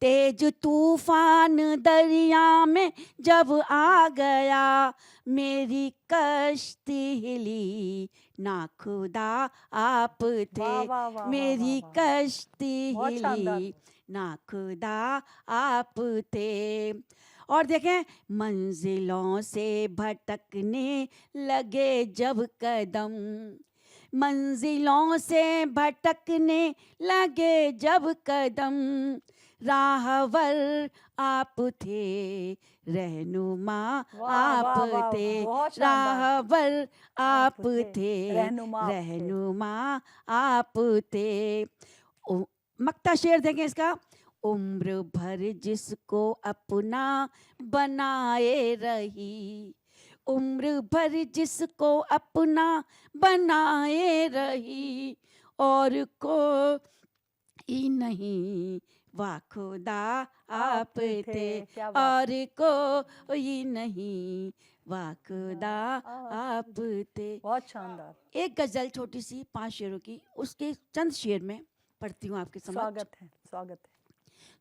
तेज तूफान दरिया में जब आ गया, मेरी कश्ती हिली ना खुदा आप थे, मेरी कश्ती हिली ना खुदा आप थे। और देखें, मंजिलों से भटकने लगे जब कदम, मंजिलों से भटकने लगे जब कदम, राहवर आप थे, रहनुमा वाह, आप वाह, वाह, थे, बहुत शानदार। राहबर आप थे, रहनुमा आप थे। रहनुमा आप थे। मक्ता शेर देंगे इसका। उम्र भर जिसको अपना बनाए रही, उम्र भर जिसको अपना बनाए रही, और कोई नहीं वाह खुदा आप थे, क्या बात। और कोई नहीं वाह खुदा आप थे। बहुत शानदार। एक गजल छोटी सी 5 शेरों की, उसके चंद शेर में पढ़ती हूँ आपके समक्ष। स्वागत है, स्वागत है।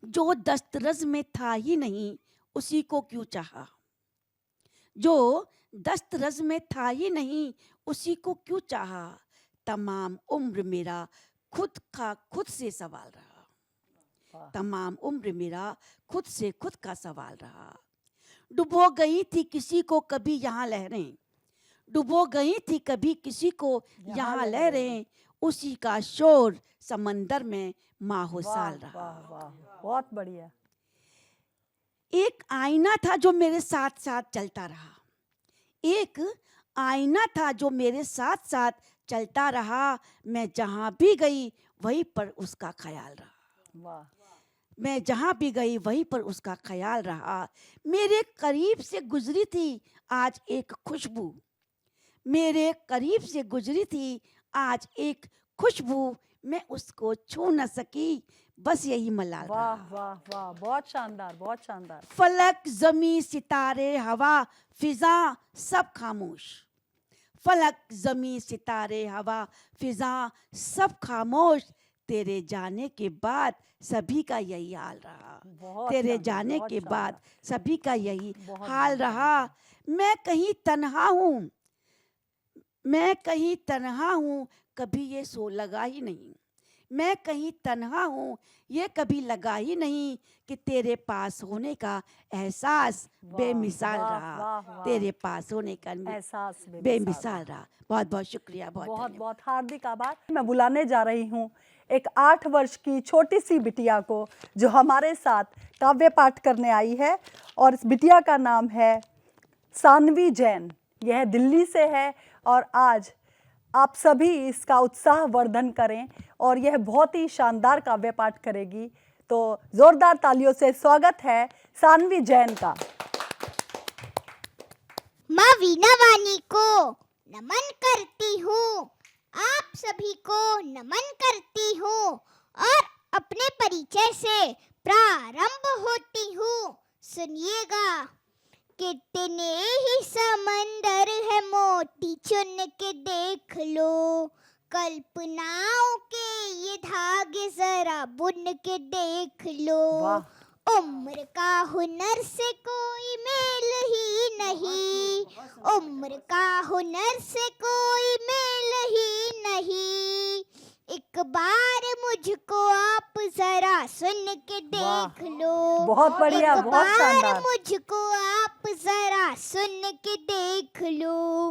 जो दस्तरस में था ही नहीं उसी को क्यों चाहा, जो दस्तरस में था ही नहीं उसी को क्यों चाहा, तमाम उम्र मेरा खुद से सवाल रहा, तमाम उम्र मेरा खुद का सवाल रहा। डुबो गई थी किसी को कभी यहाँ लहरें, डुबो गई थी कभी किसी को यहाँ लहरें, उसी का शोर समंदर में माहो साल रहा। वाह वाह, बहुत बढ़िया। एक आईना था जो मेरे साथ साथ चलता रहा, एक आईना था जो मेरे साथ साथ चलता रहा, मैं जहां भी गई वहीं पर उसका ख्याल रहा, वाह। मैं जहां भी गई वहीं पर उसका ख्याल रहा। मेरे करीब से गुजरी थी आज एक खुशबू, मेरे करीब से गुजरी थी आज एक खुशबू, मैं उसको छू न सकी बस यही मलाल रहा। वाह वाह वाह, बहुत शानदार, बहुत शानदार। फलक जमी सितारे हवा फिजा सब खामोश, फलक जमी सितारे हवा फिजा सब खामोश, तेरे जाने के बाद सभी का यही हाल रहा, तेरे शानदार, जाने बहुत के शानदार। बाद सभी का यही बहुत हाल रहा। मैं कहीं तन्हा हूँ, मैं कहीं तन्हा हूँ, कभी ये सो लगा ही नहीं, मैं कहीं तन्हा हूँ ये कभी लगा ही नहीं, कि तेरे पास होने का एहसास बेमिसाल वाह, रहा, वाह, वाह। तेरे पास होने का एहसास बेमिसाल रहा। बहुत बहुत शुक्रिया, बहुत बहुत धन्यवाद। बहुत हार्दिक आभार। मैं बुलाने जा रही हूँ एक 8 वर्ष की छोटी सी बिटिया को, जो हमारे साथ काव्य पाठ करने आई है, और इस बिटिया का नाम है सानवी जैन। यह दिल्ली से है, और आज आप सभी इसका उत्साह वर्धन करें, और यह बहुत ही शानदार काव्य पाठ करेगी। तो जोरदार तालियों से स्वागत है सानवी जैन का। माँ वीणा वाणी को नमन करती हूँ, आप सभी को नमन करती हूँ, और अपने परिचय से प्रारंभ होती हूँ। सुनिएगा। कितने ही समंदर है मोती चुन के देख लो, कल्पनाओं के ये धागे जरा बुन के देख लो। उम्र का हुनर से कोई मेल ही नहीं, उम्र का हुनर से कोई मेल ही नहीं। एक बार मुझको आप जरा सुन के देख लो, बहुत बढ़िया, एक बहुत शानदार। बार मुझको आप जरा सुन के देख लो।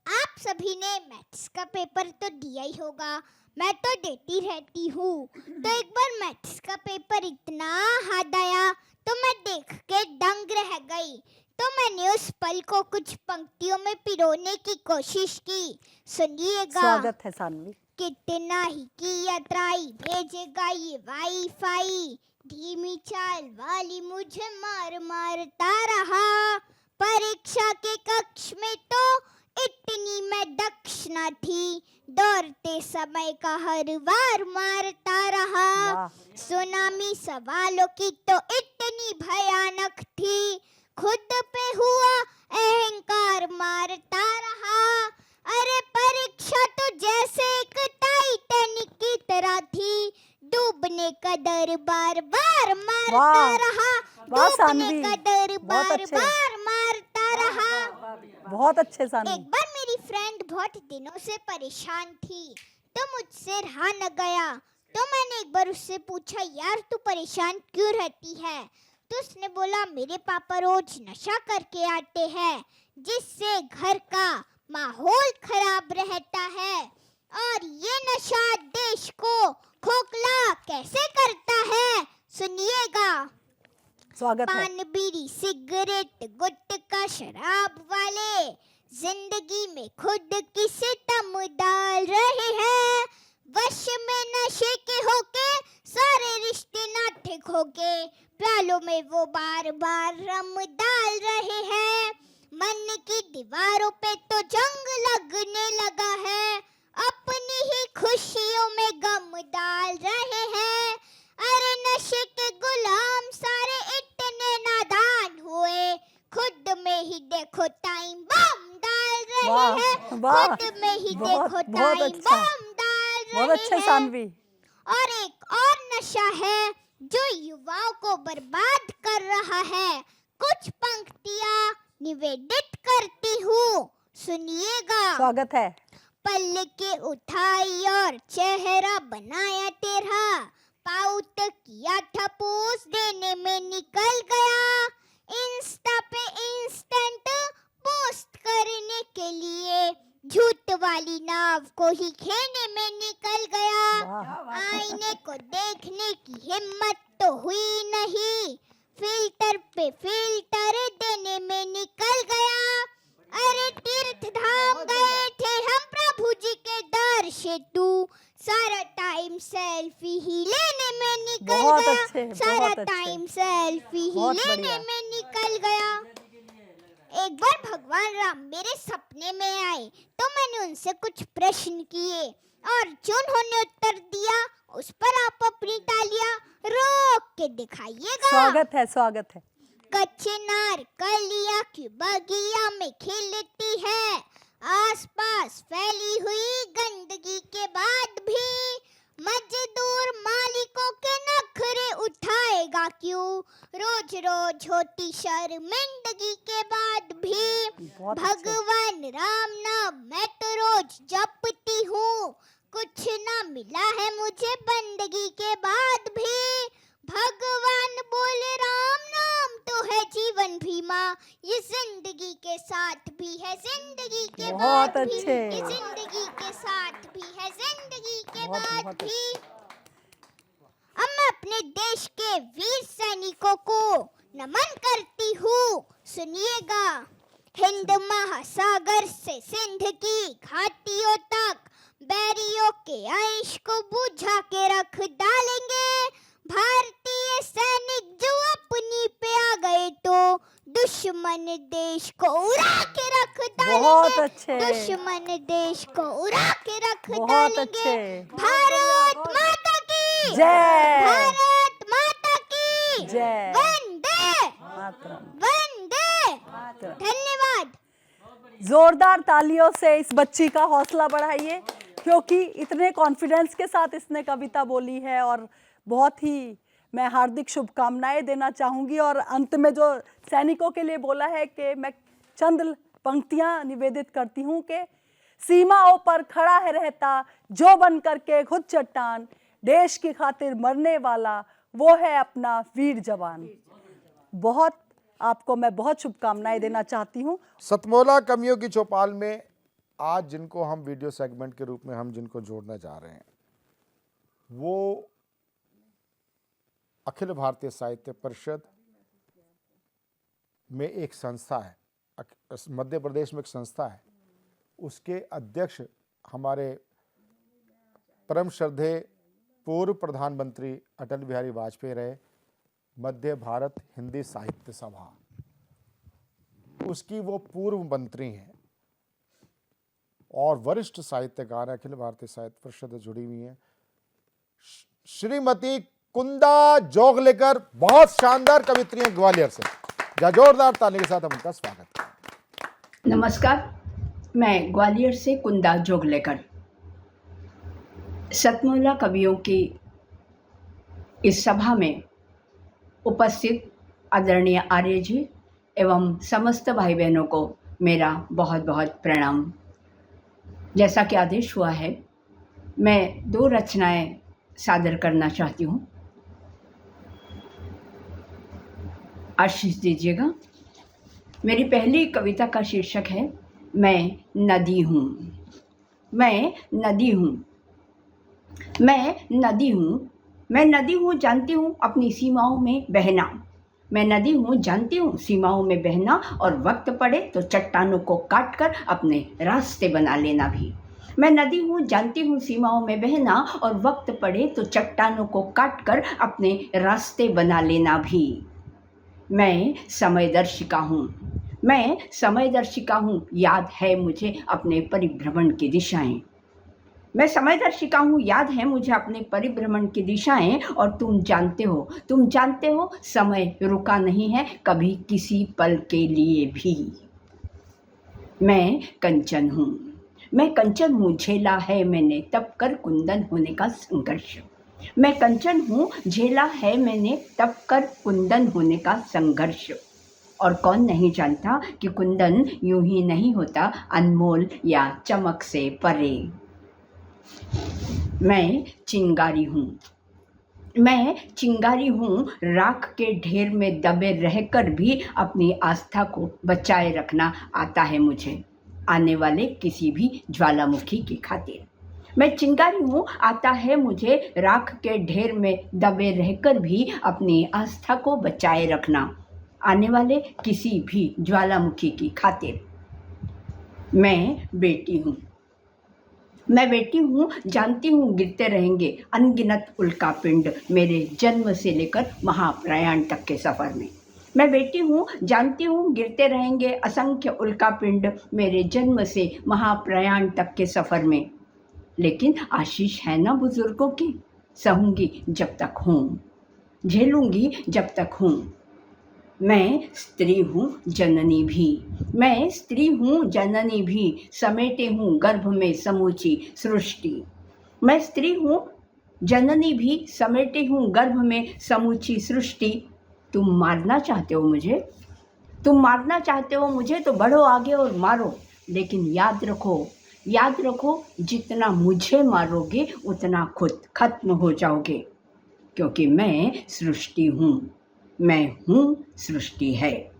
आप सभी ने मैथ्स का पेपर तो दिया ही होगा, मैं तो देती रहती हूँ। तो एक बार मैथ्स का पेपर इतना हार्ड आया तो मैं देख के दंग रह गई। तो मैंने उस पल को कुछ पंक्तियों में पिरोने की कोशिश की। सुनिएगा। स्वागत है सानवी। कितना ही किया ट्राई, भेजेगा ये वाईफाई, धीमी चाल वाली मुझे मार मारता रहा। परीक्षा के कक्ष में तो इतनी मैं दक्ष न थी, दौड़ते समय का हर बार मारता रहा। सुनामी सवालों की तो इतनी भयानक थी, खुद पे हुआ अहंकार मारता रहा। अरे परीक्षा तो जैसे एक टाइटैनिक की तरह थी, डूबने का डर बार बार मारता रहा, डूबने का डर बार बार मारता रहा। बहुत अच्छे सानवी। एक बार मेरी फ्रेंड बहुत दिनों से परेशान थी, तो मुझसे रहा न गया। तो मैंने एक बार उससे पूछा, यार तू परेशान क्यों रहती है? तो उसने बोला, मेरे पापा रोज नशा करके आते हैं, जिससे घर का माहौल खराब रहता है, और ये नशा देश को खोखला कैसे करता है। सुनिएगा। स्वागत है। पान बीड़ी सिगरेट गुटखा शराब वाले जिंदगी में खुद की सितम डाल रहे हैं। वश में नशे के होके सारे रिश्ते नाटे खोके प्यालों में वो बार बार रम डाल रहे हैं। मन की दीवारों पे तो जंग लगने लगा है, अपनी ही खुशियों में गम डाल रहे हैं। अरे नशे के गुलाम सारे इतने नादान हुए, खुद में ही देखो टाइम बम डाल रहे हैं। वाह, खुद में ही बहुत- देखो बहुत टाइम अच्छा। बम डाल बहुत रहे अच्छे हैं। सानवी। और एक और नशा है जो युवाओं को बर्बाद कर रहा है। कुछ पंक्तियाँ निवेदित करती हूँ, सुनिएगा। स्वागत है। पल के उठाई और चेहरा बनाया तेरा, पाउत किया था पोस्ट देने में निकल गया। इंस्टा पे इंस्टेंट पोस्ट करने के लिए झूठ वाली नाव को ही खेने में निकल गया। आईने को देखने की हिम्मत तो हुई नहीं, फिल्टर पे फिल्टर देने में निकल गया। अरे तीर्थ धाम गए थे हम प्रभु जी के दर से, तू सारा टाइम सेल्फी ही लेने में निकल बहुत गया। अच्छे, सारा बहुत अच्छे। टाइम सेल्फी ही बहुत लेने बढ़िया। में निकल गया। एक बार भगवान राम मेरे सपने में आए तो मैंने उनसे कुछ प्रश्न किए और जो उन्होंने उत्तर दिया उस पर आप अपनी तालियां रोक के दिखाइएगा। स्वागत है, स्वागत है। कचनार कलियां की बगिया में खिलती है, आसपास फैली हुई गंदगी के बाद भी मजदूर मालिकों के नखरे उठाएगा क्यों? रोज रोज होती शर्मिंदगी के बाद भी बहुत अच्छे। भगवान राम नाम मैं तो रोज जपती हूँ, कुछ ना मिला है मुझे बंदगी के बाद भी। भगवान बोले राम नाम तो है जीवन बीमा, ये जिंदगी के साथ भी है जिंदगी के बहुत बाद भी, अच्छे। ये जिंदगी के साथ भी है जिंदगी के बहुत- बाद बहुत भी। अब मैं अपने देश के वीर सैनिकों को नमन करती हूँ, सुनिएगा। हिंद महासागर से सिंध की घाटियों तक बैरियों के अंश को बुझा के रख डालेंगे। भारतीय सैनिक जो अपनी पे आ गए तो दुश्मन देश को उड़ा के रख डालेंगे। बहुत अच्छे। दुश्मन देश को उड़ा के रख बहुत डालेंगे। अच्छे। भारत माता की जय। भारत माता की जय। वंदे मातरम। वंदे। धन्यवाद। जोरदार तालियों से इस बच्ची का हौसला बढ़ाइए, क्योंकि इतने कॉन्फिडेंस के साथ इसने कविता बोली है और बहुत ही मैं हार्दिक शुभकामनाएं देना चाहूँगी। और अंत में जो सैनिकों के लिए बोला है कि मैं चंद पंक्तियाँ निवेदित करती हूँ कि सीमाओं पर खड़ा है रहता जो बन करके खुद चट्टान, देश की खातिर मरने वाला वो है अपना वीर जवान। बहुत आपको मैं बहुत शुभकामनाएं देना चाहती हूँ। सतमोला कवियों की चौपाल में आज जिनको हम वीडियो सेगमेंट के रूप में हम जिनको जोड़ने जा रहे हैं वो अखिल भारतीय साहित्य परिषद में एक संस्था है, मध्य प्रदेश में एक संस्था है, उसके अध्यक्ष हमारे परम श्रद्धेय पूर्व प्रधानमंत्री अटल बिहारी वाजपेयी रहे। मध्य भारत हिंदी साहित्य सभा उसकी वो पूर्व मंत्री हैं और वरिष्ठ साहित्यकार हैं, अखिल भारतीय साहित्य परिषद से जुड़ी हुई हैं, श्रीमती कुंदा जोगलेकर। बहुत शानदार कवित्री हैं ग्वालियर से। जोरदार ताली के साथ हम उनका स्वागत करें। नमस्कार, मैं ग्वालियर से कुंदा जोगलेकर। सतमोला कवियों की इस सभा में उपस्थित आदरणीय आर्य जी एवं समस्त भाई बहनों को मेरा बहुत बहुत प्रणाम। जैसा कि आदेश हुआ है, मैं 2 रचनाएं सादर करना चाहती हूँ, आशीष दीजिएगा। मेरी पहली कविता का शीर्षक है मैं नदी हूँ। मैं नदी हूँ, मैं नदी हूँ, मैं नदी हूँ, जानती हूँ अपनी सीमाओं में बहना। मैं नदी हूँ, जानती हूँ सीमाओं में बहना, और वक्त पड़े तो चट्टानों को काट कर अपने रास्ते बना लेना भी। मैं नदी हूँ, जानती हूँ सीमाओं में बहना, और वक्त पड़े तो चट्टानों को काट कर अपने रास्ते बना लेना भी। मैं समयदर्शिका हूँ, मैं समयदर्शिका हूँ, याद है मुझे अपने परिभ्रमण की दिशाएं। मैं समयदर्शिका हूँ, याद है मुझे अपने परिभ्रमण की दिशाएं, और तुम जानते हो समय रुका नहीं है कभी किसी पल के लिए भी। मैं कंचन हूँ, मैं कंचन हूँ, झेला है मैंने तप कर कुंदन होने का संघर्ष। मैं कंचन हूँ, झेला है मैंने तप कर कुंदन होने का संघर्ष। और कौन नहीं जानता कि कुंदन यूं ही नहीं होता अनमोल या चमक से परे। मैं चिंगारी हूँ, मैं चिंगारी हूँ, राख के ढेर में दबे रहकर भी अपनी आस्था को बचाए रखना आता है मुझे, आने वाले किसी भी ज्वालामुखी की खातिर। मैं चिंगारी हूँ, आता है मुझे राख के ढेर में दबे रहकर भी अपनी आस्था को बचाए रखना, आने वाले किसी भी ज्वालामुखी की खातिर। मैं बेटी हूँ, मैं बेटी हूँ, जानती हूँ गिरते रहेंगे अनगिनत उल्कापिंड मेरे जन्म से लेकर महाप्रयाण तक के सफ़र में। मैं बेटी हूँ, जानती हूँ गिरते रहेंगे असंख्य उल्कापिंड मेरे जन्म से महाप्रयाण तक के सफ़र में। लेकिन आशीष है ना बुजुर्गों की, सहूँगी जब तक हूँ, झेलूँगी जब तक हूँ। मैं स्त्री हूँ जननी भी, मैं स्त्री हूँ जननी भी, समेटे हूँ गर्भ में समूची सृष्टि। मैं स्त्री हूँ जननी भी, समेटे हूँ गर्भ में समूची सृष्टि। तुम मारना चाहते हो मुझे, तुम मारना चाहते हो मुझे, तो बढ़ो आगे और मारो, लेकिन याद रखो, याद रखो, जितना मुझे मारोगे उतना खुद खत्म हो जाओगे, क्योंकि मैं सृष्टि हूँ, मैं हूँ सृष्टि है।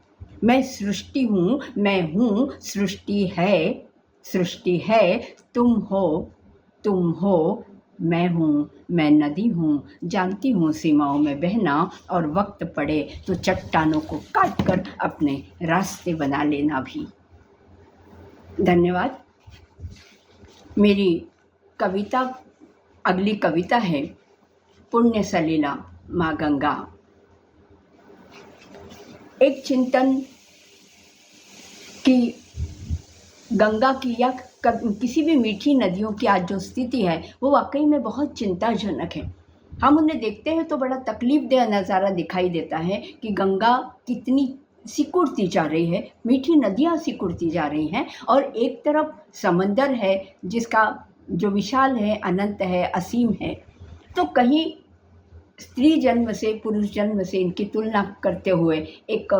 मैं सृष्टि हूँ, मैं हूँ सृष्टि है, सृष्टि है, तुम हो, मैं हूँ, मैं नदी हूँ, जानती हूँ सीमाओं में बहना, और वक्त पड़े तो चट्टानों को काट कर अपने रास्ते बना लेना भी। धन्यवाद। मेरी कविता, अगली कविता है पुण्य सलीला माँ गंगा। एक चिंतन कि गंगा की या किसी भी मीठी नदियों की आज जो स्थिति है वो वाकई में बहुत चिंताजनक है। हम उन्हें देखते हैं तो बड़ा तकलीफदेह नज़ारा दिखाई देता है कि गंगा कितनी सिकुड़ती जा रही है, मीठी नदियाँ सिकुड़ती जा रही हैं, और एक तरफ समंदर है जिसका जो विशाल है, अनंत है, असीम है। तो कहीं स्त्री जन्म से पुरुष जन्म से इनकी तुलना करते हुए एक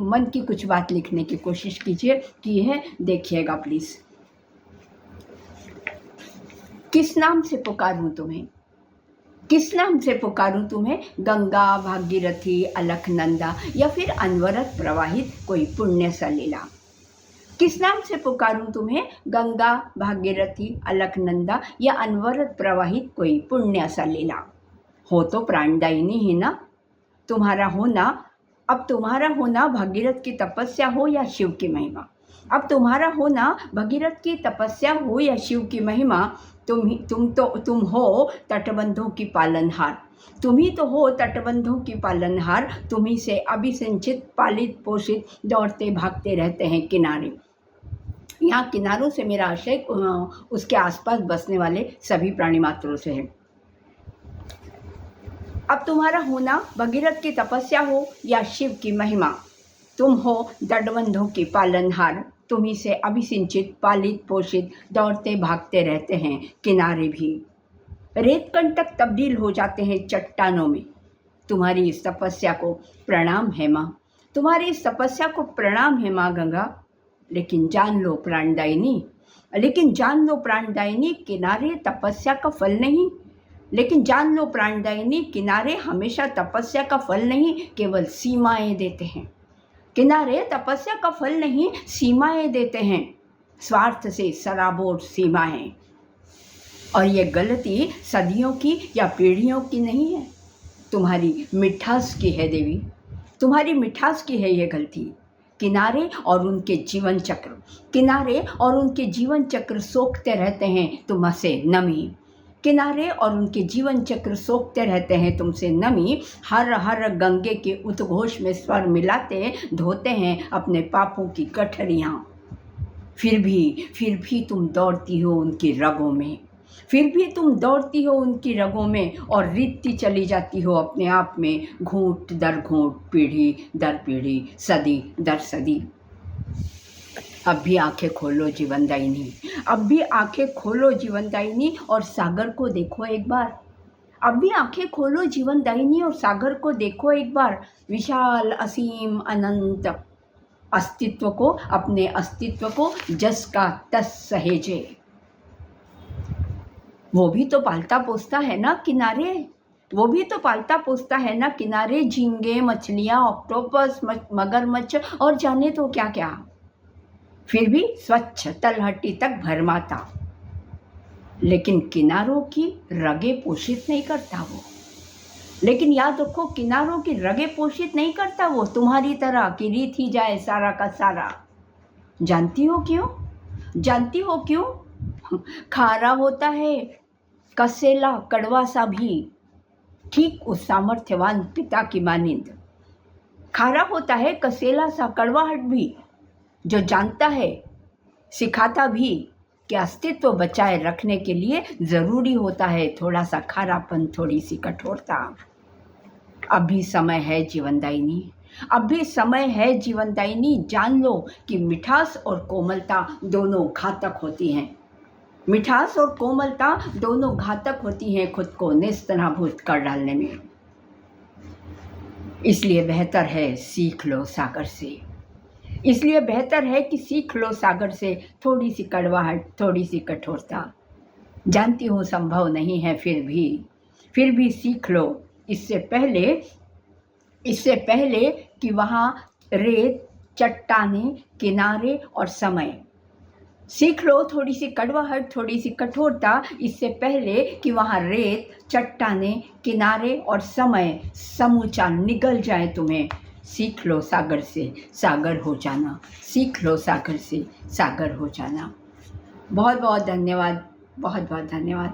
मन की कुछ बात लिखने की कोशिश की है, देखिएगा प्लीज। किस नाम से पुकारूं तुम्हें, किस नाम से पुकारूं तुम्हें, गंगा भागीरथी अलकनंदा या फिर अनवरत प्रवाहित कोई पुण्य सलीला। किस नाम से पुकारूं तुम्हें, गंगा भागीरथी अलकनंदा या अनवरत प्रवाहित कोई पुण्य सलीला। हो तो प्राणदायिनी ही ना, तुम्हारा होना, अब तुम्हारा होना भगीरथ की तपस्या हो या शिव की महिमा। अब तुम्हारा होना भगीरथ की तपस्या हो या शिव की महिमा। तुम हो तटबंधों की पालनहार, तुम ही तो हो तटबंधों की पालनहार। तुम ही से अभिसिंचित पालित पोषित दौड़ते भागते रहते हैं किनारे। यहाँ किनारों से मेरा आशय उसके आसपास बसने वाले सभी प्राणी मात्रों से है। अब तुम्हारा होना भगीरथ की तपस्या हो या शिव की महिमा। तुम हो तटबंधों की पालनहार, तुम ही से अभिसिंचित पालित पोषित दौड़ते भागते रहते हैं किनारे भी। रेतकण तक तब्दील हो जाते हैं चट्टानों में। तुम्हारी इस तपस्या को प्रणाम है माँ, तुम्हारी इस तपस्या को प्रणाम है माँ गंगा। लेकिन जान लो प्राणदायिनी, लेकिन जान लो प्राणदायिनी, किनारे तपस्या का फल नहीं। लेकिन जान लो प्राणदायिनी, किनारे हमेशा तपस्या का फल नहीं, केवल सीमाएं देते हैं। किनारे तपस्या का फल नहीं, सीमाएं देते हैं, स्वार्थ से सराबोर सीमाएं। और ये गलती सदियों की या पीढ़ियों की नहीं है, तुम्हारी मिठास की है देवी, तुम्हारी मिठास की है ये गलती। किनारे और उनके जीवन चक्र, किनारे और उनके जीवन चक्र सोखते रहते हैं तुमसे नमी। किनारे और उनके जीवन चक्र सोखते रहते हैं तुमसे नमी। हर हर गंगे के उद्घोष में स्वर मिलाते धोते हैं अपने पापों की गठरियाँ। फिर भी तुम दौड़ती हो उनकी रगों में, फिर भी तुम दौड़ती हो उनकी रगों में और रीतती चली जाती हो अपने आप में, घूंट दर घूंट, पीढ़ी दर पीढ़ी, सदी दर सदी। अब भी आंखें खोलो जीवनदायिनी, अब भी आंखें खोलो जीवनदायिनी और सागर को देखो एक बार। अब भी आंखें खोलो जीवनदायिनी और सागर को देखो एक बार। विशाल असीम अनंत अस्तित्व को, अपने अस्तित्व को जस का तस सहेजे। वो भी तो पालता पोसता है ना किनारे, वो भी तो पालता पोसता है ना किनारे। झींगे, मछलियाँ, ऑक्टोपस, मगरमच्छ और जाने तो क्या क्या। फिर भी स्वच्छ तलहटी तक भरमाता, लेकिन किनारों की रगें पोषित नहीं करता वो। लेकिन याद रखो, किनारों की रगें पोषित नहीं करता वो, तुम्हारी तरह कि रीत ही जाए सारा का सारा। जानती हो क्यों? जानती हो क्यों? खारा होता है कसेला कड़वा सा भी, ठीक उस सामर्थ्यवान पिता की मानिंद। खारा होता है कसेला सा कड़वाहट भी, जो जानता है, सिखाता भी कि अस्तित्व बचाए रखने के लिए ज़रूरी होता है थोड़ा सा खारापन, थोड़ी सी कठोरता। अब भी समय है जीवनदायिनी, अब भी समय है जीवनदायिनी। जान लो कि मिठास और कोमलता दोनों घातक होती हैं। मिठास और कोमलता दोनों घातक होती हैं खुद को नेस्तनाबूद कर डालने में। इसलिए बेहतर है सीख लो सागर से, इसलिए बेहतर है कि सीख लो सागर से थोड़ी सी कड़वाहट, थोड़ी सी कठोरता। जानती हूँ संभव नहीं है, फिर भी सीख लो। इससे पहले कि वहाँ रेत, चट्टाने, किनारे और समय। सीख लो थोड़ी सी कड़वाहट, थोड़ी सी कठोरता, इससे पहले कि वहाँ रेत, चट्टाने, किनारे और समय समूचा निगल जाए तुम्हें। सीख लो सागर से सागर हो जाना, सीख लो सागर से सागर हो जाना। बहुत बहुत धन्यवाद, बहुत बहुत धन्यवाद।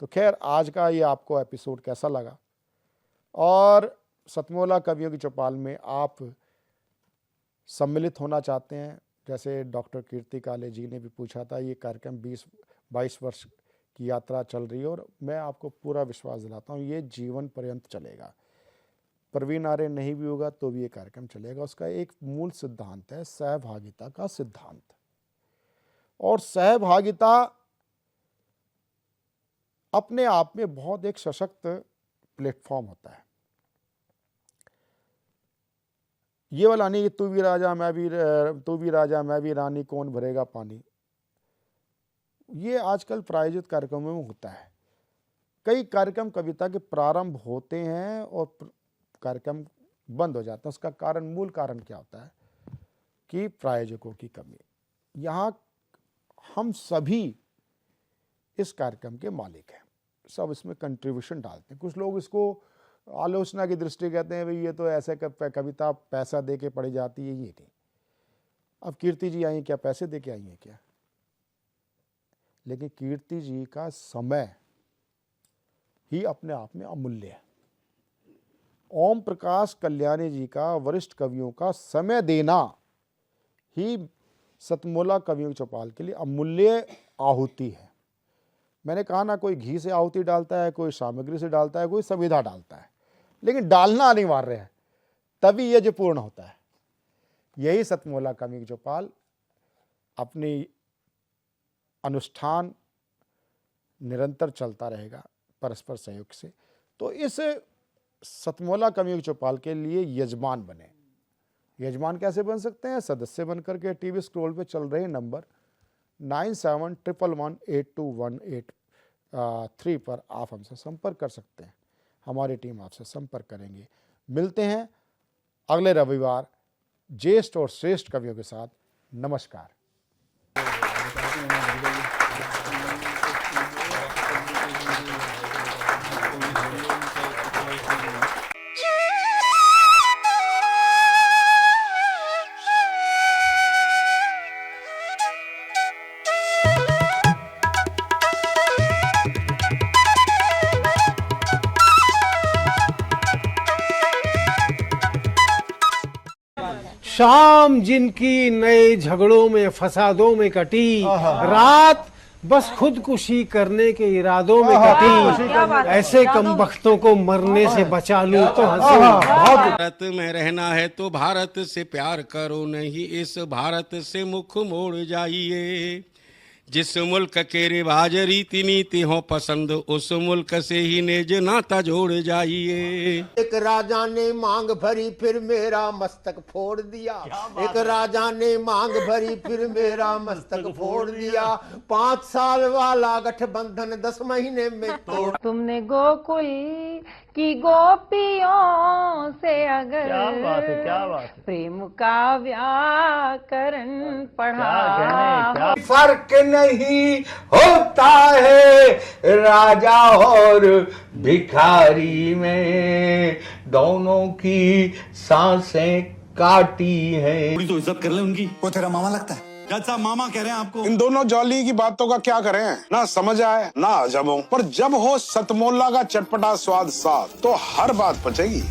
तो खैर, आज का ये आपको एपिसोड कैसा लगा? और सतमोला कवियों की चौपाल में आप सम्मिलित होना चाहते हैं, जैसे डॉक्टर कीर्ति काले जी ने भी पूछा था, ये कार्यक्रम 20-22 वर्ष की यात्रा चल रही है और मैं आपको पूरा विश्वास दिलाता हूँ ये जीवन पर्यंत चलेगा। प्रवीण आर्य नहीं भी होगा तो भी ये कार्यक्रम चलेगा। उसका एक मूल सिद्धांत है सहभागिता का सिद्धांत, और सहभागिता अपने आप में बहुत एक सशक्त प्लेटफॉर्म होता है। ये वाला नहीं, तू भी राजा मैं भी रानी, कौन भरेगा पानी, ये आजकल प्रायोजित कार्यक्रमों में होता है। कई कार्यक्रम कविता के प्रारंभ होते हैं और कार्यक्रम बंद हो जाता है। उसका कारण, मूल कारण क्या होता है कि प्रायोजकों की कमी। यहाँ हम सभी इस कार्यक्रम के मालिक हैं, सब इसमें कंट्रीब्यूशन डालते हैं। कुछ लोग इसको आलोचना की दृष्टि कहते हैं, भाई ये तो ऐसे कविता पैसा दे के पढ़ी जाती है, ये नहीं। अब कीर्ति जी आई हैं, क्या पैसे दे के आई हैं क्या? लेकिन कीर्ति जी का समय ही अपने आप में अमूल्य है। ओम प्रकाश कल्याणी जी का, वरिष्ठ कवियों का समय देना ही सतमोला कवियों की चौपाल के लिए अमूल्य आहुति है। मैंने कहा ना, कोई घी से आहुति डालता है, कोई सामग्री से डालता है, कोई संविधा डालता है, लेकिन डालना अनिवार्य है, तभी यज्ञ पूर्ण होता है। यही सतमोला कवियों की चौपाल अपनी अनुष्ठान निरंतर चलता रहेगा परस्पर सहयोग से। तो इस सतमोला कवियों की चौपाल के लिए यजमान बने। यजमान कैसे बन सकते हैं? सदस्य बन करके टीवी स्क्रॉल पे चल रहे नंबर 9711821883 पर आप हमसे संपर्क कर सकते हैं। हमारी टीम आपसे संपर्क करेंगे। मिलते हैं अगले रविवार ज्येष्ठ और श्रेष्ठ कवियों के साथ। नमस्कार। शाम जिनकी नए झगड़ों में फसादों में कटी, रात बस खुदकुशी करने के इरादों में कटी। ऐसे कमबख्तों को मरने से बचा लूं तो हंसी। भारत में रहना है तो भारत से प्यार करो, नहीं इस भारत से मुख मोड़ जाइए। जिस मुल्क के रिवाज रीति नीति हो पसंद, उस मुल्क से ही निज नाता जोड़ जाइए। एक राजा ने मांग भरी फिर मेरा मस्तक फोड़ दिया। एक राजा ने मांग भरी फिर मेरा मस्तक फोड़ दिया। 5 साल वाला गठबंधन 10 महीने में तोड़। तुमने गोकुल की गोपियों से अगर क्या बात है, क्या बात है। प्रेम का व्याकरण पढ़ा। फर्क नहीं होता है राजा और भिखारी में, दोनों की सांसें काटी हैं। थोड़ी तो इज्जत कर ले उनकी। वो तेरा मामा लगता है। जज साहब मामा कह रहे हैं आपको। इन दोनों जॉली की बातों का क्या करें, ना समझ आए ना अजब हो, पर जब हो सतमोला का चटपटा स्वाद साथ तो हर बात पचेगी।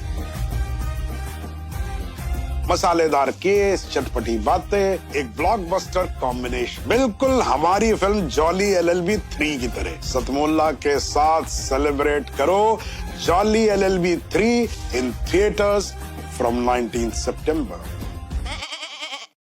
मसालेदार केस, चटपटी बातें, एक ब्लॉकबस्टर कॉम्बिनेशन, बिल्कुल हमारी फिल्म जॉली LLB 3 की तरह। सतमोला के साथ सेलिब्रेट करो jolly LLB 3 in theatres from 19 September.